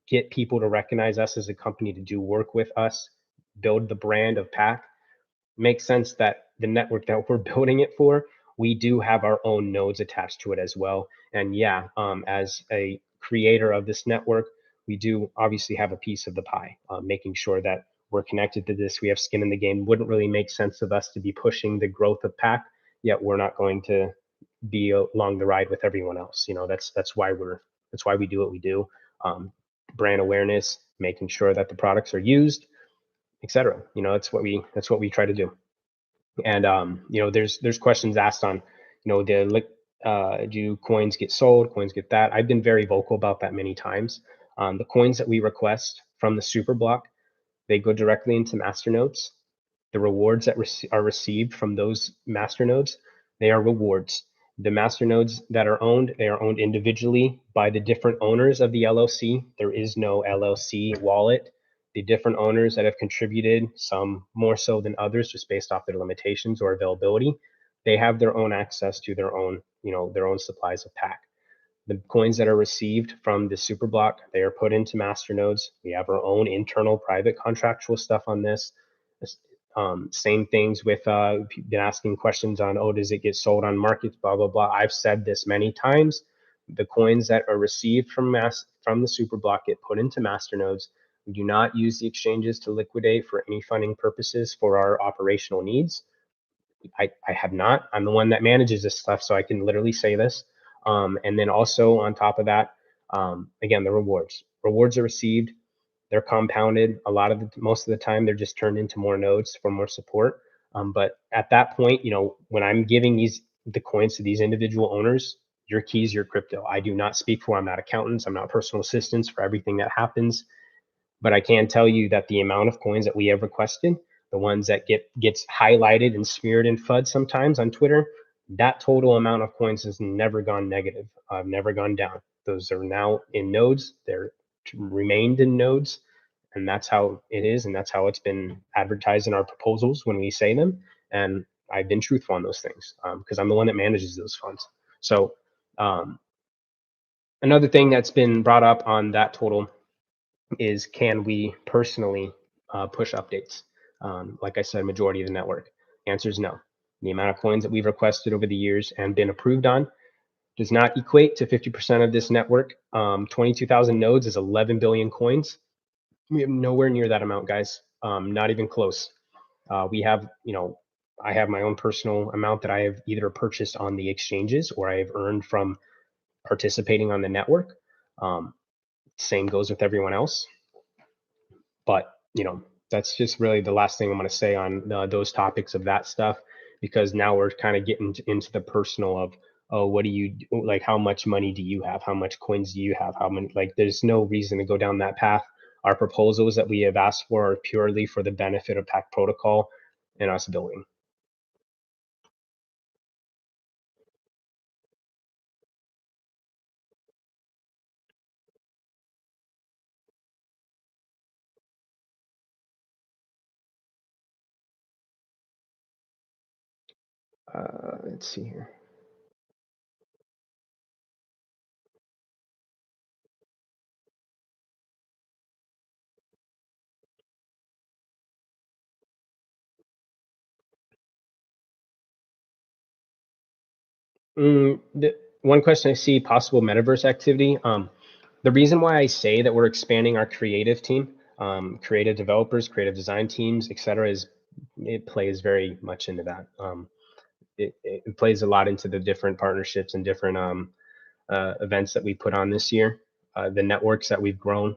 get people to recognize us as a company to do work with us, build the brand of PAC, makes sense that the network that we're building it for, we do have our own nodes attached to it as well. And yeah, as a creator of this network, we do obviously have a piece of the pie, making sure that we're connected to this. We have skin in the game. Wouldn't really make sense of us to be pushing the growth of PAC, yet we're not going to be along the ride with everyone else. That's why we do what we do. Brand awareness, making sure that the products are used, etc. That's what we try to do. And there's questions asked on, do coins get sold, coins get that. I've been very vocal about that many times. The coins that we request from the super block, they go directly into masternodes. The rewards that are received from those masternodes, they are rewards. The masternodes that are owned, they are owned individually by the different owners of the LLC. There is no LLC wallet. The different owners that have contributed, some more so than others, just based off their limitations or availability, they have their own access to their own, their own supplies of PAC. The coins that are received from the super block, they are put into masternodes. We have our own internal private contractual stuff on this. Same things with been asking questions on, does it get sold on markets, blah blah blah. I've said this many times. The coins that are received from the super block get put into masternodes. We do not use the exchanges to liquidate for any funding purposes for our operational needs. I have not. I'm the one that manages this stuff, so I can literally say this. And then also on top of that, again, the rewards are received. They're compounded. Most of the time, they're just turned into more nodes for more support. But at that point, when I'm giving the coins to these individual owners, your keys, your crypto. I do not speak for. I'm not accountants. I'm not personal assistants for everything that happens. But I can tell you that the amount of coins that we have requested, the ones that gets highlighted and smeared in FUD sometimes on Twitter, that total amount of coins has never gone negative. Never gone down. Those are now in nodes. They're remained in nodes, and that's how it is, and that's how it's been advertised in our proposals when we say them. And I've been truthful on those things because I'm the one that manages those funds. So another thing that's been brought up on that total is, can we personally push updates? Like I said, majority of the network. Answer is no. The amount of coins that we've requested over the years and been approved on does not equate to 50% of this network. 22,000 nodes is 11 billion coins. We have nowhere near that amount, guys. Not even close. We have, I have my own personal amount that I have either purchased on the exchanges or I have earned from participating on the network. Same goes with everyone else. But, that's just really the last thing I'm going to say on those topics of that stuff, because now we're kind of getting into the personal of, what do you do? Like, how much money do you have? How much coins do you have? How many? Like, there's no reason to go down that path. Our proposals that we have asked for are purely for the benefit of PAC protocol and us building. Let's see here. One question I see, possible metaverse activity. The reason why I say that we're expanding our creative team, creative developers, creative design teams, etc., is it plays very much into that. It plays a lot into the different partnerships and different events that we put on this year. The networks that we've grown,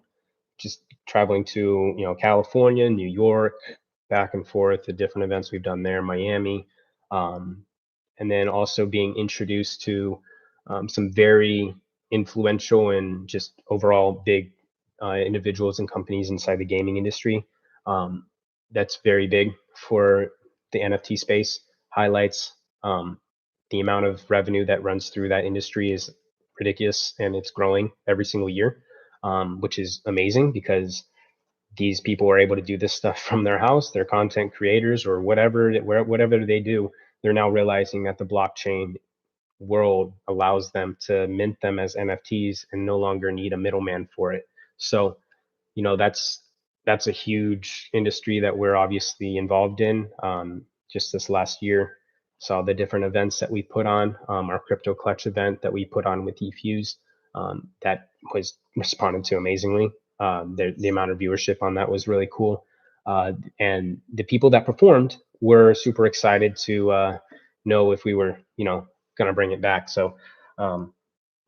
just traveling to California, New York, back and forth, the different events we've done there, Miami, and then also being introduced to some very influential and just overall big individuals and companies inside the gaming industry. Um, that's very big for the NFT space. Highlights the amount of revenue that runs through that industry is ridiculous, and it's growing every single year, which is amazing because these people are able to do this stuff from their house. They're content creators or whatever they do. They're now realizing that the blockchain world allows them to mint them as NFTs and no longer need a middleman for it. So, that's a huge industry that we're obviously involved in. Just this last year, saw the different events that we put on. Our crypto clutch event that we put on with eFuse, that was responded to amazingly. The amount of viewership on that was really cool, and the people that performed were super excited to know if we were, going to bring it back. So um,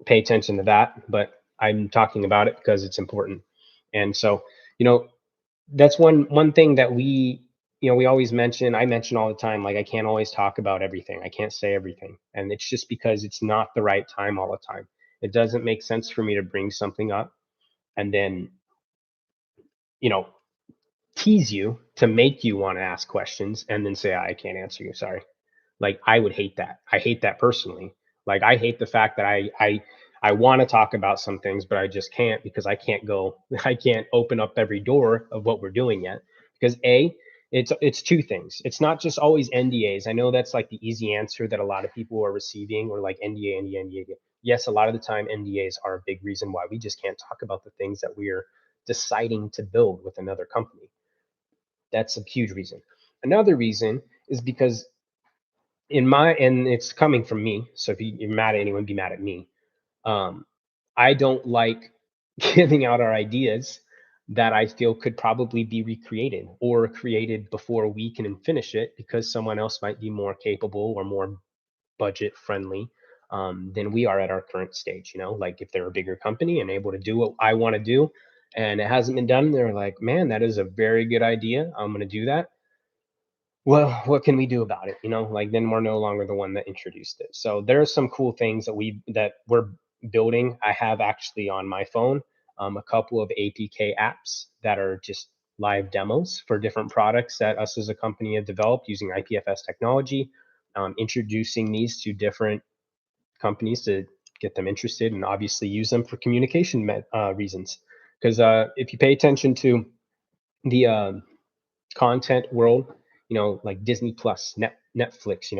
pay attention to that. But I'm talking about it because it's important. And so, you know, that's one thing that we always mention. I mention all the time, like I can't always talk about everything. I can't say everything. And it's just because it's not the right time all the time. It doesn't make sense for me to bring something up and then, you know, tease you to make you want to ask questions and then say, I can't answer you. Sorry. Like I would hate that. I hate that personally. Like I hate the fact that I want to talk about some things, but I just can't because I can't go. I can't open up every door of what we're doing yet. Because it's two things. It's not just always NDAs. I know that's like the easy answer that a lot of people are receiving, or like NDA. Yes, a lot of the time NDAs are a big reason why we just can't talk about the things that we're deciding to build with another company. That's a huge reason. Another reason is because and it's coming from me. So if you're mad at anyone, be mad at me. Um, I don't like giving out our ideas that I feel could probably be recreated or created before we can finish it because someone else might be more capable or more budget friendly than we are at our current stage. Like if they're a bigger company and able to do what I want to do and it hasn't been done, they're like, man, that is a very good idea. I'm going to do that. Well, what can we do about it? Like then we're no longer the one that introduced it. So there are some cool things that we're building. I have actually on my phone a couple of APK apps that are just live demos for different products that us as a company have developed using IPFS technology, introducing these to different companies to get them interested and obviously use them for communication reasons. Because if you pay attention to the content world, like Disney Plus, Netflix,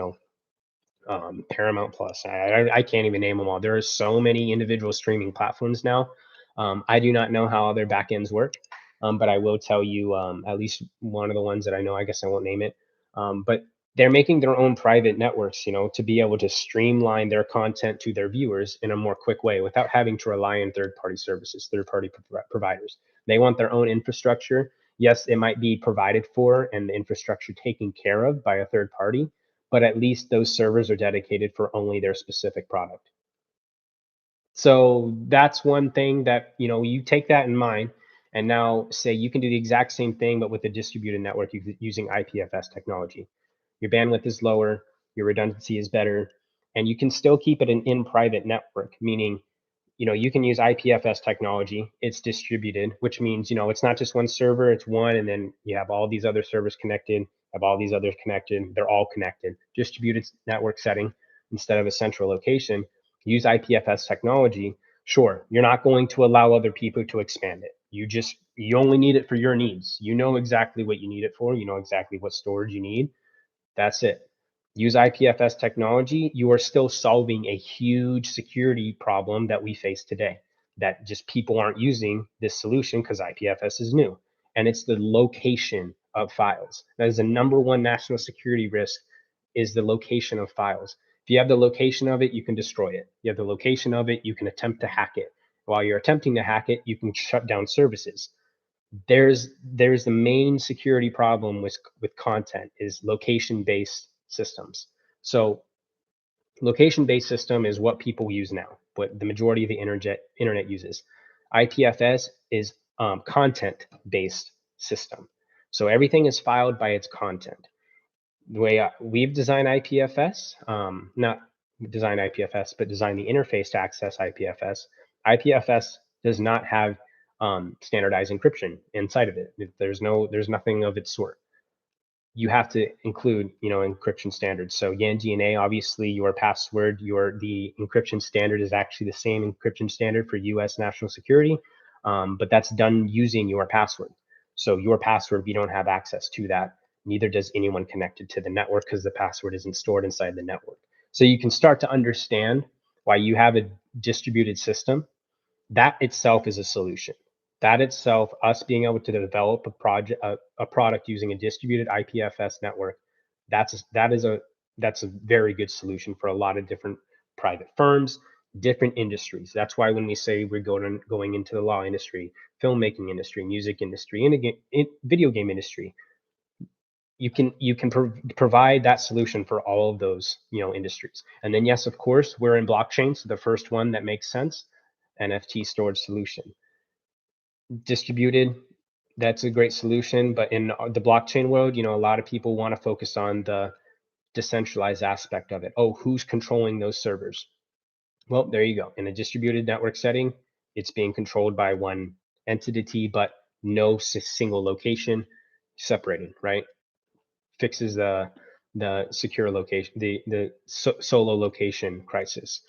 Paramount Plus. I can't even name them all. There are so many individual streaming platforms now. I do not know how their backends work, but I will tell you at least one of the ones that I know. I guess I won't name it, but they're making their own private networks, to be able to streamline their content to their viewers in a more quick way without having to rely on third-party services, third-party providers. They want their own infrastructure. Yes, it might be provided for and the infrastructure taken care of by a third party, but at least those servers are dedicated for only their specific product. So that's one thing that, you take that in mind and now say you can do the exact same thing, but with a distributed network using IPFS technology. Your bandwidth is lower, your redundancy is better, and you can still keep it an in private network, meaning you can use IPFS technology. It's distributed, which means, it's not just one server, it's one, and then you have all these other servers connected, have all these others connected. They're all connected. Distributed network setting instead of a central location. Use IPFS technology. Sure, you're not going to allow other people to expand it. You only need it for your needs. You know exactly what you need it for. You know exactly what storage you need. That's it. Use IPFS technology, you are still solving a huge security problem that we face today. That just people aren't using this solution because IPFS is new. And it's the location of files. That is the number one national security risk is the location of files. If you have the location of it, you can destroy it. You have the location of it, you can attempt to hack it. While you're attempting to hack it, you can shut down services. There's the main security problem with content is location based systems. So location based system is what people use now, what the majority of the internet uses. IPFS is content based system. So everything is filed by its content. The way we've designed IPFS, not design IPFS, but design the interface to access IPFS. IPFS does not have standardized encryption inside of it. There's nothing of its sort. You have to include, encryption standards. So YAN-DNA, obviously, your password, the encryption standard is actually the same encryption standard for U.S. national security, but that's done using your password. So your password, we don't have access to that. Neither does anyone connected to the network because the password isn't stored inside the network. So you can start to understand why you have a distributed system. That itself is a solution. That itself, us being able to develop a product using a distributed IPFS network, that's a very good solution for a lot of different private firms, different industries. That's why when we say we're going into the law industry, filmmaking industry, music industry, and video game industry, you can provide that solution for all of those industries. And then yes, of course, we're in blockchain, so the first one that makes sense, NFT storage solution. Distributed, that's a great solution, but in the blockchain world, a lot of people want to focus on the decentralized aspect of it. Oh, who's controlling those servers? Well, there you go. In a distributed network setting, it's being controlled by one entity, but no single location, separated, right? Fixes the secure location, the solo location crisis.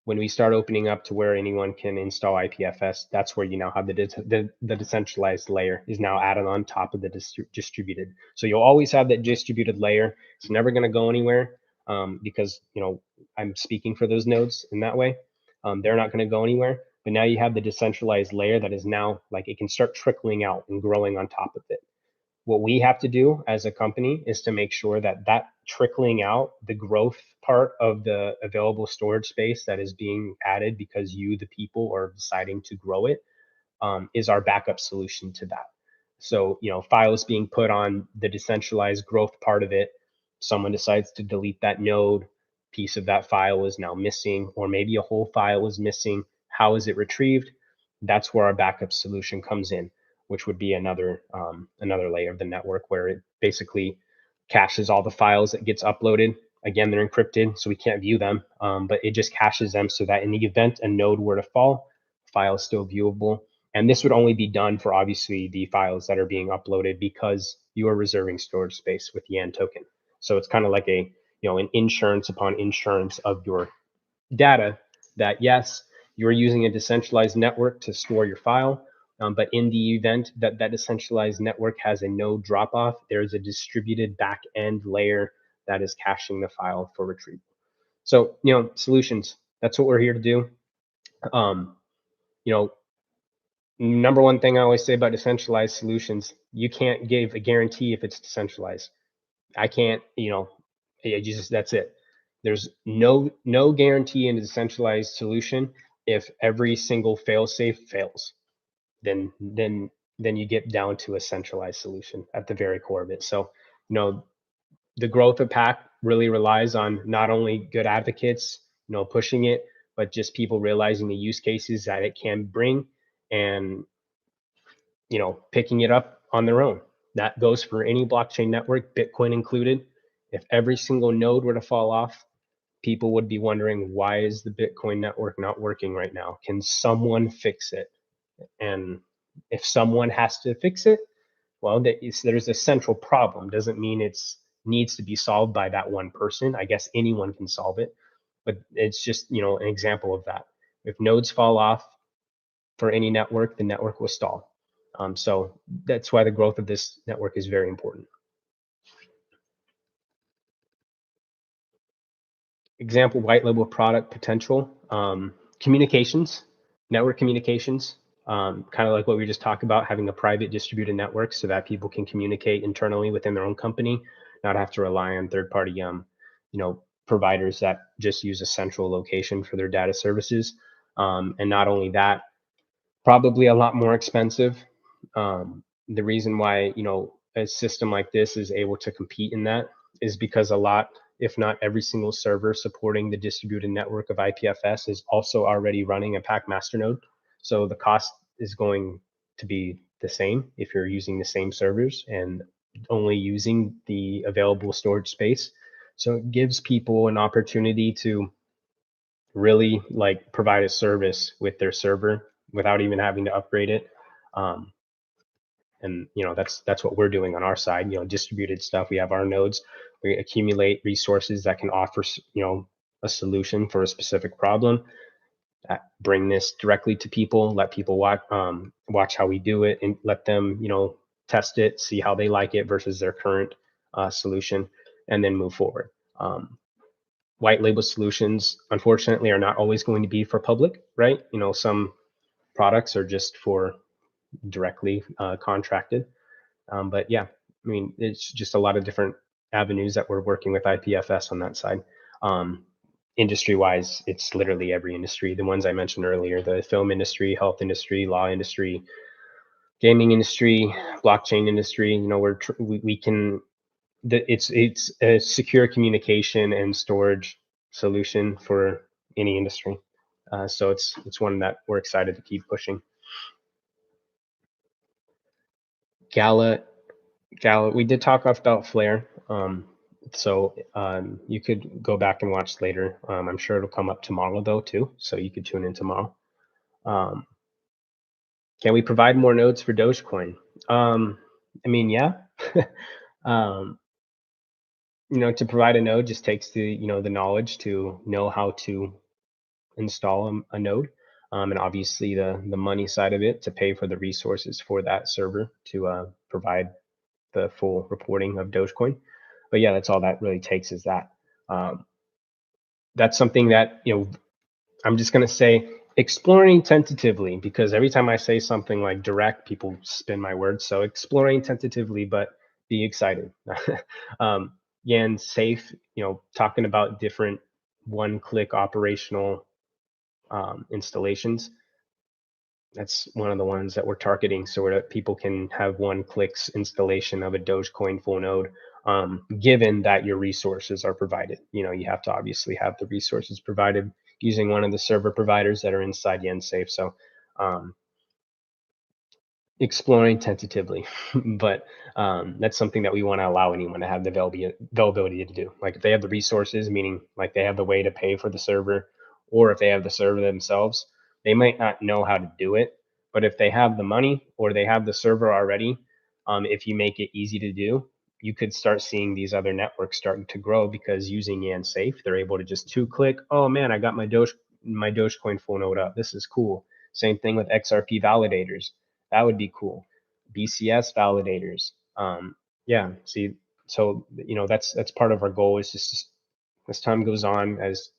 When we start opening up to where anyone can install IPFS, that's where you now have the decentralized layer is now added on top of the distributed. So you'll always have that distributed layer. It's never going to go anywhere because I'm speaking for those nodes in that way. They're not going to go anywhere. But now you have the decentralized layer that is now like it can start trickling out and growing on top of it. What we have to do as a company is to make sure that trickling out, the growth part of the available storage space that is being added because you, the people, are deciding to grow it, is our backup solution to that. So, files being put on the decentralized growth part of it, someone decides to delete that node, piece of that file is now missing, or maybe a whole file is missing. How is it retrieved? That's where our backup solution comes in, which would be another layer of the network where it basically caches all the files that gets uploaded. Again, they're encrypted, so we can't view them, but it just caches them so that in the event a node were to fall, the file is still viewable. And this would only be done for obviously the files that are being uploaded because you are reserving storage space with YAN token. So it's kind of like an insurance upon insurance of your data that yes, you're using a decentralized network to store your file, but in the event that that decentralized network has a node drop off, there's a distributed back end layer that is caching the file for retrieval. So, solutions, that's what we're here to do. Number one thing I always say about decentralized solutions, you can't give a guarantee if it's decentralized. I can't, that's it. There's no guarantee in a decentralized solution. If every single fail-safe fails, then you get down to a centralized solution at the very core of it. So, the growth of PAC really relies on not only good advocates, pushing it, but just people realizing the use cases that it can bring and, picking it up on their own. That goes for any blockchain network, Bitcoin included. If every single node were to fall off, people would be wondering, why is the Bitcoin network not working right now? Can someone fix it? And if someone has to fix it, well, there's a central problem. Doesn't mean it's needs to be solved by that one person. I guess anyone can solve it, but it's just, an example of that. If nodes fall off for any network, the network will stall. So that's why the growth of this network is very important. Example, white label product potential, communications, network communications, kind of like what we just talked about, having a private distributed network so that people can communicate internally within their own company, not have to rely on third-party, providers that just use a central location for their data services. And not only that, probably a lot more expensive. The reason why, a system like this is able to compete in that is because a lot, if not every single server supporting the distributed network of IPFS is also already running a PAC masternode. So the cost is going to be the same if you're using the same servers and only using the available storage space. So it gives people an opportunity to really like provide a service with their server without even having to upgrade it. Um, and that's what we're doing on our side. Distributed stuff. We have our nodes. We accumulate resources that can offer a solution for a specific problem. Bring this directly to people. Let people watch how we do it, and let them test it, see how they like it versus their current solution, and then move forward. White label solutions, unfortunately, are not always going to be for public, right? Some products are just for directly contracted. But yeah, I mean, it's just a lot of different avenues that we're working with IPFS on that side. Industry wise, it's literally every industry. The ones I mentioned earlier: the film industry, health industry, law industry, gaming industry, blockchain industry. We can. It's a secure communication and storage solution for any industry. So it's one that we're excited to keep pushing. Gala we did talk about Flare. So you could go back and watch later. I'm sure it'll come up tomorrow though too, so you could tune in tomorrow. Can we provide more nodes for Dogecoin? I mean, yeah. um, to provide a node just takes the knowledge to know how to install a node, and obviously the money side of it to pay for the resources for that server to provide the full reporting of Dogecoin. But yeah, that's all that really takes is that. That's something that I'm just gonna say exploring tentatively, because every time I say something like direct, people spin my words. So exploring tentatively, but be excited. Yan Safe, talking about different one-click operational installations. That's one of the ones that we're targeting, so that people can have one-clicks installation of a Dogecoin full node. Given that your resources are provided, you have to obviously have the resources provided using one of the server providers that are inside YenSafe. So exploring tentatively, but that's something that we want to allow anyone to have the availability to do. Like if they have the resources, meaning like they have the way to pay for the server, or if they have the server themselves, they might not know how to do it. But if they have the money or they have the server already, if you make it easy to do, you could start seeing these other networks starting to grow, because using YanSafe, they're able to just 2-click. Oh man, I got my Dogecoin full node up. This is cool. Same thing with XRP validators. That would be cool. BCS validators. Yeah. See, so that's part of our goal, is just as time goes on, as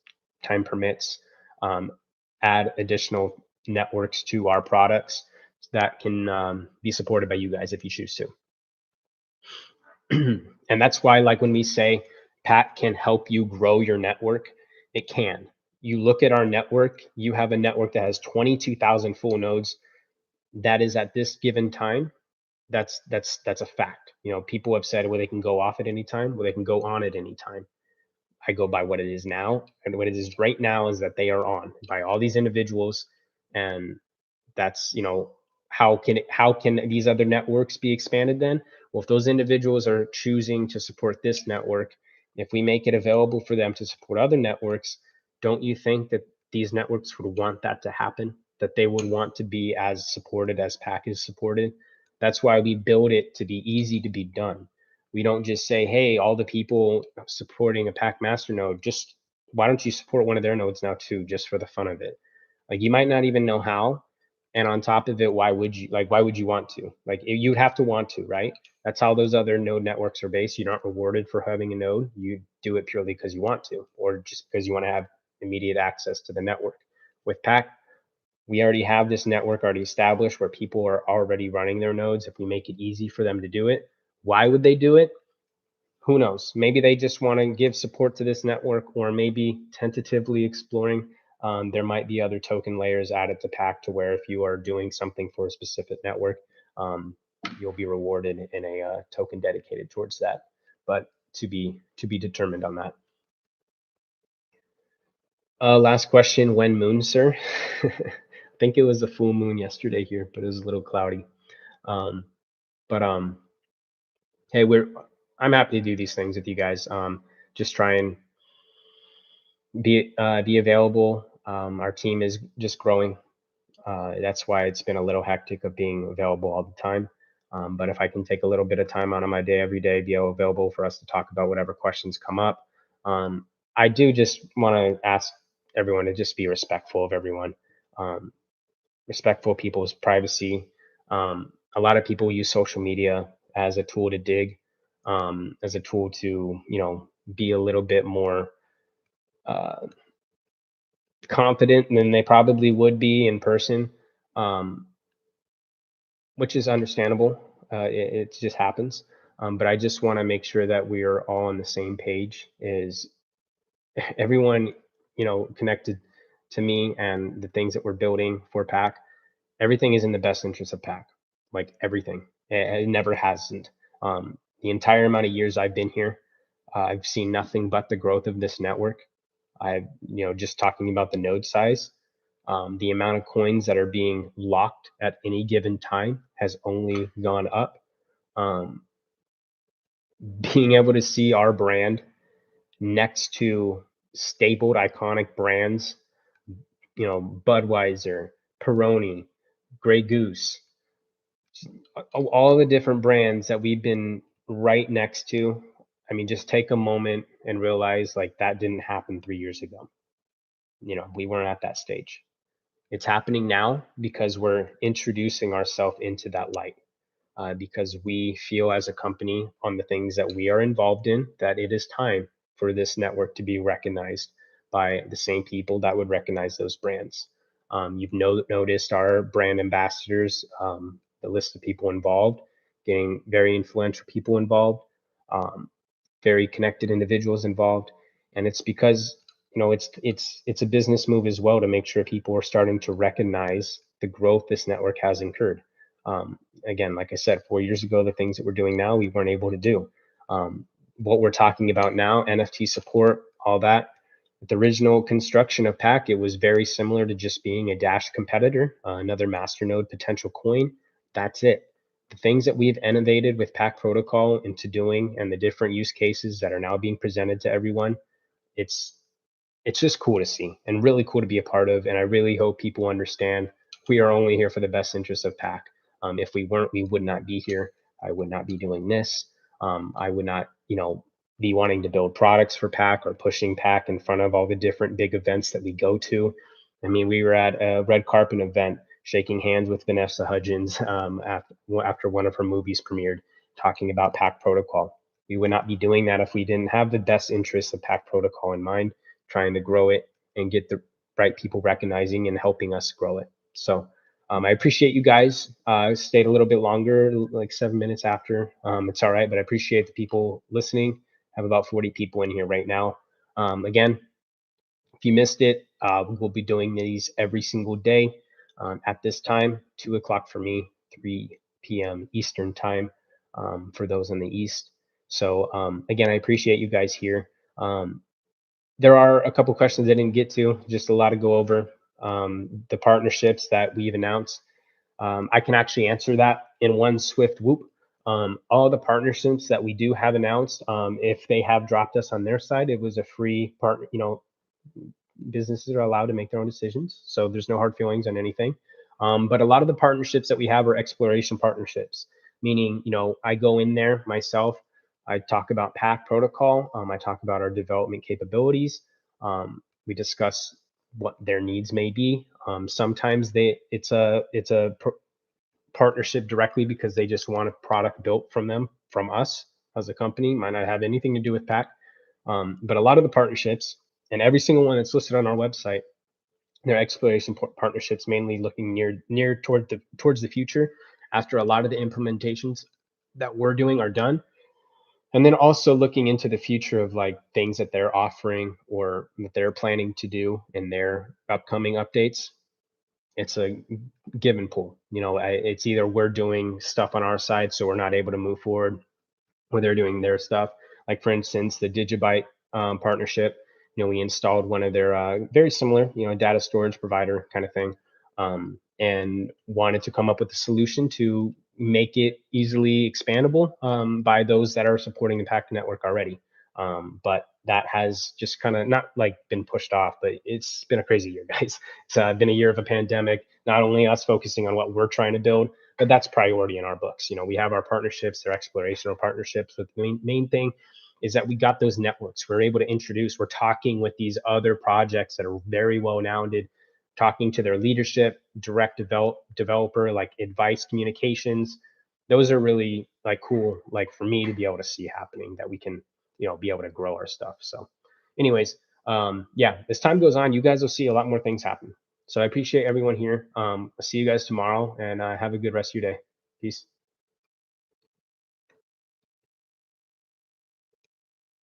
time permits, add additional networks to our products that can be supported by you guys if you choose to. And that's why, like when we say PAC can help you grow your network, it can. You look at our network, you have a network that has 22,000 full nodes. That is at this given time. That's a fact. People have said, well, they can go off at any time. Well, they can go on at any time. I go by what it is now, and what it is right now is that they are on by all these individuals, and that's how can these other networks be expanded then? Well, if those individuals are choosing to support this network, if we make it available for them to support other networks, don't you think that these networks would want that to happen, that they would want to be as supported as PAC is supported? That's why we build it to be easy to be done. We don't just say, hey, all the people supporting a PAC master node, just why don't you support one of their nodes now too, just for the fun of it? Like, you might not even know how, and on top of it, why would you want to? Like, you'd have to want to, right? That's how those other node networks are based. You're not rewarded for having a node. You do it purely because you want to, or just because you want to have immediate access to the network. With PAC, we already have this network already established where people are already running their nodes. If we make it easy for them to do it, why would they do it? Who knows? Maybe they just want to give support to this network, or maybe tentatively exploring. There might be other token layers added to PAC, to where if you are doing something for a specific network, you'll be rewarded in a token dedicated towards that. But to be determined on that. Last question: when moon, sir? I think it was a full moon yesterday here, but it was a little cloudy. But hey, I'm happy to do these things with you guys. Just try and be available. Our team is just growing. That's why it's been a little hectic of being available all the time. But if I can take a little bit of time out of my day every day, be available for us to talk about whatever questions come up. Um, I do just want to ask everyone to just be respectful of everyone, um, respectful of people's privacy. A lot of people use social media as a tool to dig, as a tool to, be a little bit more uh, confident than they probably would be in person. Um, which is understandable. It just happens. But I just want to make sure that we are all on the same page. Is everyone, connected to me and the things that we're building for PAC? Everything is in the best interest of PAC. Like everything, it never hasn't. The entire amount of years I've been here, I've seen nothing but the growth of this network. I've, just talking about the node size, the amount of coins that are being locked at any given time has only gone up. Um, being able to see our brand next to stapled iconic brands, Budweiser, Peroni, Grey Goose, all the different brands that we've been right next to. I mean, just take a moment and realize like that didn't happen 3 years ago. We weren't at that stage. It's happening now because we're introducing ourselves into that light. Because we feel as a company on the things that we are involved in that it is time for this network to be recognized by the same people that would recognize those brands. You've noticed our brand ambassadors, the list of people involved, getting very influential people involved. Um, very connected individuals involved, and it's because it's a business move as well to make sure people are starting to recognize the growth this network has incurred. Again, like I said, 4 years ago, the things that we're doing now we weren't able to do. What we're talking about now, NFT support, all that. With the original construction of PAC, it was very similar to just being a Dash competitor, another masternode potential coin. That's it. The things that we've innovated with PAC protocol into doing and the different use cases that are now being presented to everyone, it's it's just cool to see and really cool to be a part of. And I really hope people understand we are only here for the best interests of PAC. If we weren't, we would not be here. I would not be doing this. I would not, be wanting to build products for PAC or pushing PAC in front of all the different big events that we go to. I mean, we were at a red carpet event shaking hands with Vanessa Hudgens after one of her movies premiered, talking about PAC protocol. We would not be doing that if we didn't have the best interests of PAC protocol in mind, trying to grow it and get the right people recognizing and helping us grow it. So I appreciate you guys. Stayed a little bit longer, like 7 minutes after. It's all right, but I appreciate the people listening. I have about 40 people in here right now. Again, if you missed it, we'll be doing these every single day at this time, 2 o'clock for me, 3 p.m. Eastern time for those in the East. So again, I appreciate you guys here. There are a couple questions I didn't get to, just a lot to go over. The partnerships that we've announced, I can actually answer that in one swift whoop. All the partnerships that we do have announced, if they have dropped us on their side, it was a free partner. Businesses are allowed to make their own decisions, so there's no hard feelings on anything. But a lot of the partnerships that we have are exploration partnerships, meaning, I go in there myself, I talk about PAC protocol, I talk about our development capabilities, we discuss what their needs may be. Sometimes it's a partnership directly because they just want a product built from us as a company, might not have anything to do with PAC. But a lot of the partnerships and every single one that's listed on our website, they're exploration partnerships, mainly looking near towards the future after a lot of the implementations that we're doing are done. And then also looking into the future of like things that they're offering or that they're planning to do in their upcoming updates. It's a give and pull. It's either we're doing stuff on our side, so we're not able to move forward, or they're doing their stuff. Like for instance, the Digibyte partnership. We installed one of their very similar, data storage provider kind of thing, and wanted to come up with a solution to make it easily expandable by those that are supporting the PAC network already. But that has just kind of not like been pushed off, but it's been a crazy year, guys. It's been a year of a pandemic. Not only us focusing on what we're trying to build, but that's priority in our books. We have our partnerships, they're explorational partnerships. But the main thing is that we got those networks. We're able to introduce. We're talking with these other projects that are very well knounded, talking to their leadership, direct developer, like advice communications. Those are really like cool, like for me to be able to see happening, that we can be able to grow our stuff. So anyways, yeah, as time goes on, you guys will see a lot more things happen. So I appreciate everyone here. I'll see you guys tomorrow, and have a good rest of your day. Peace.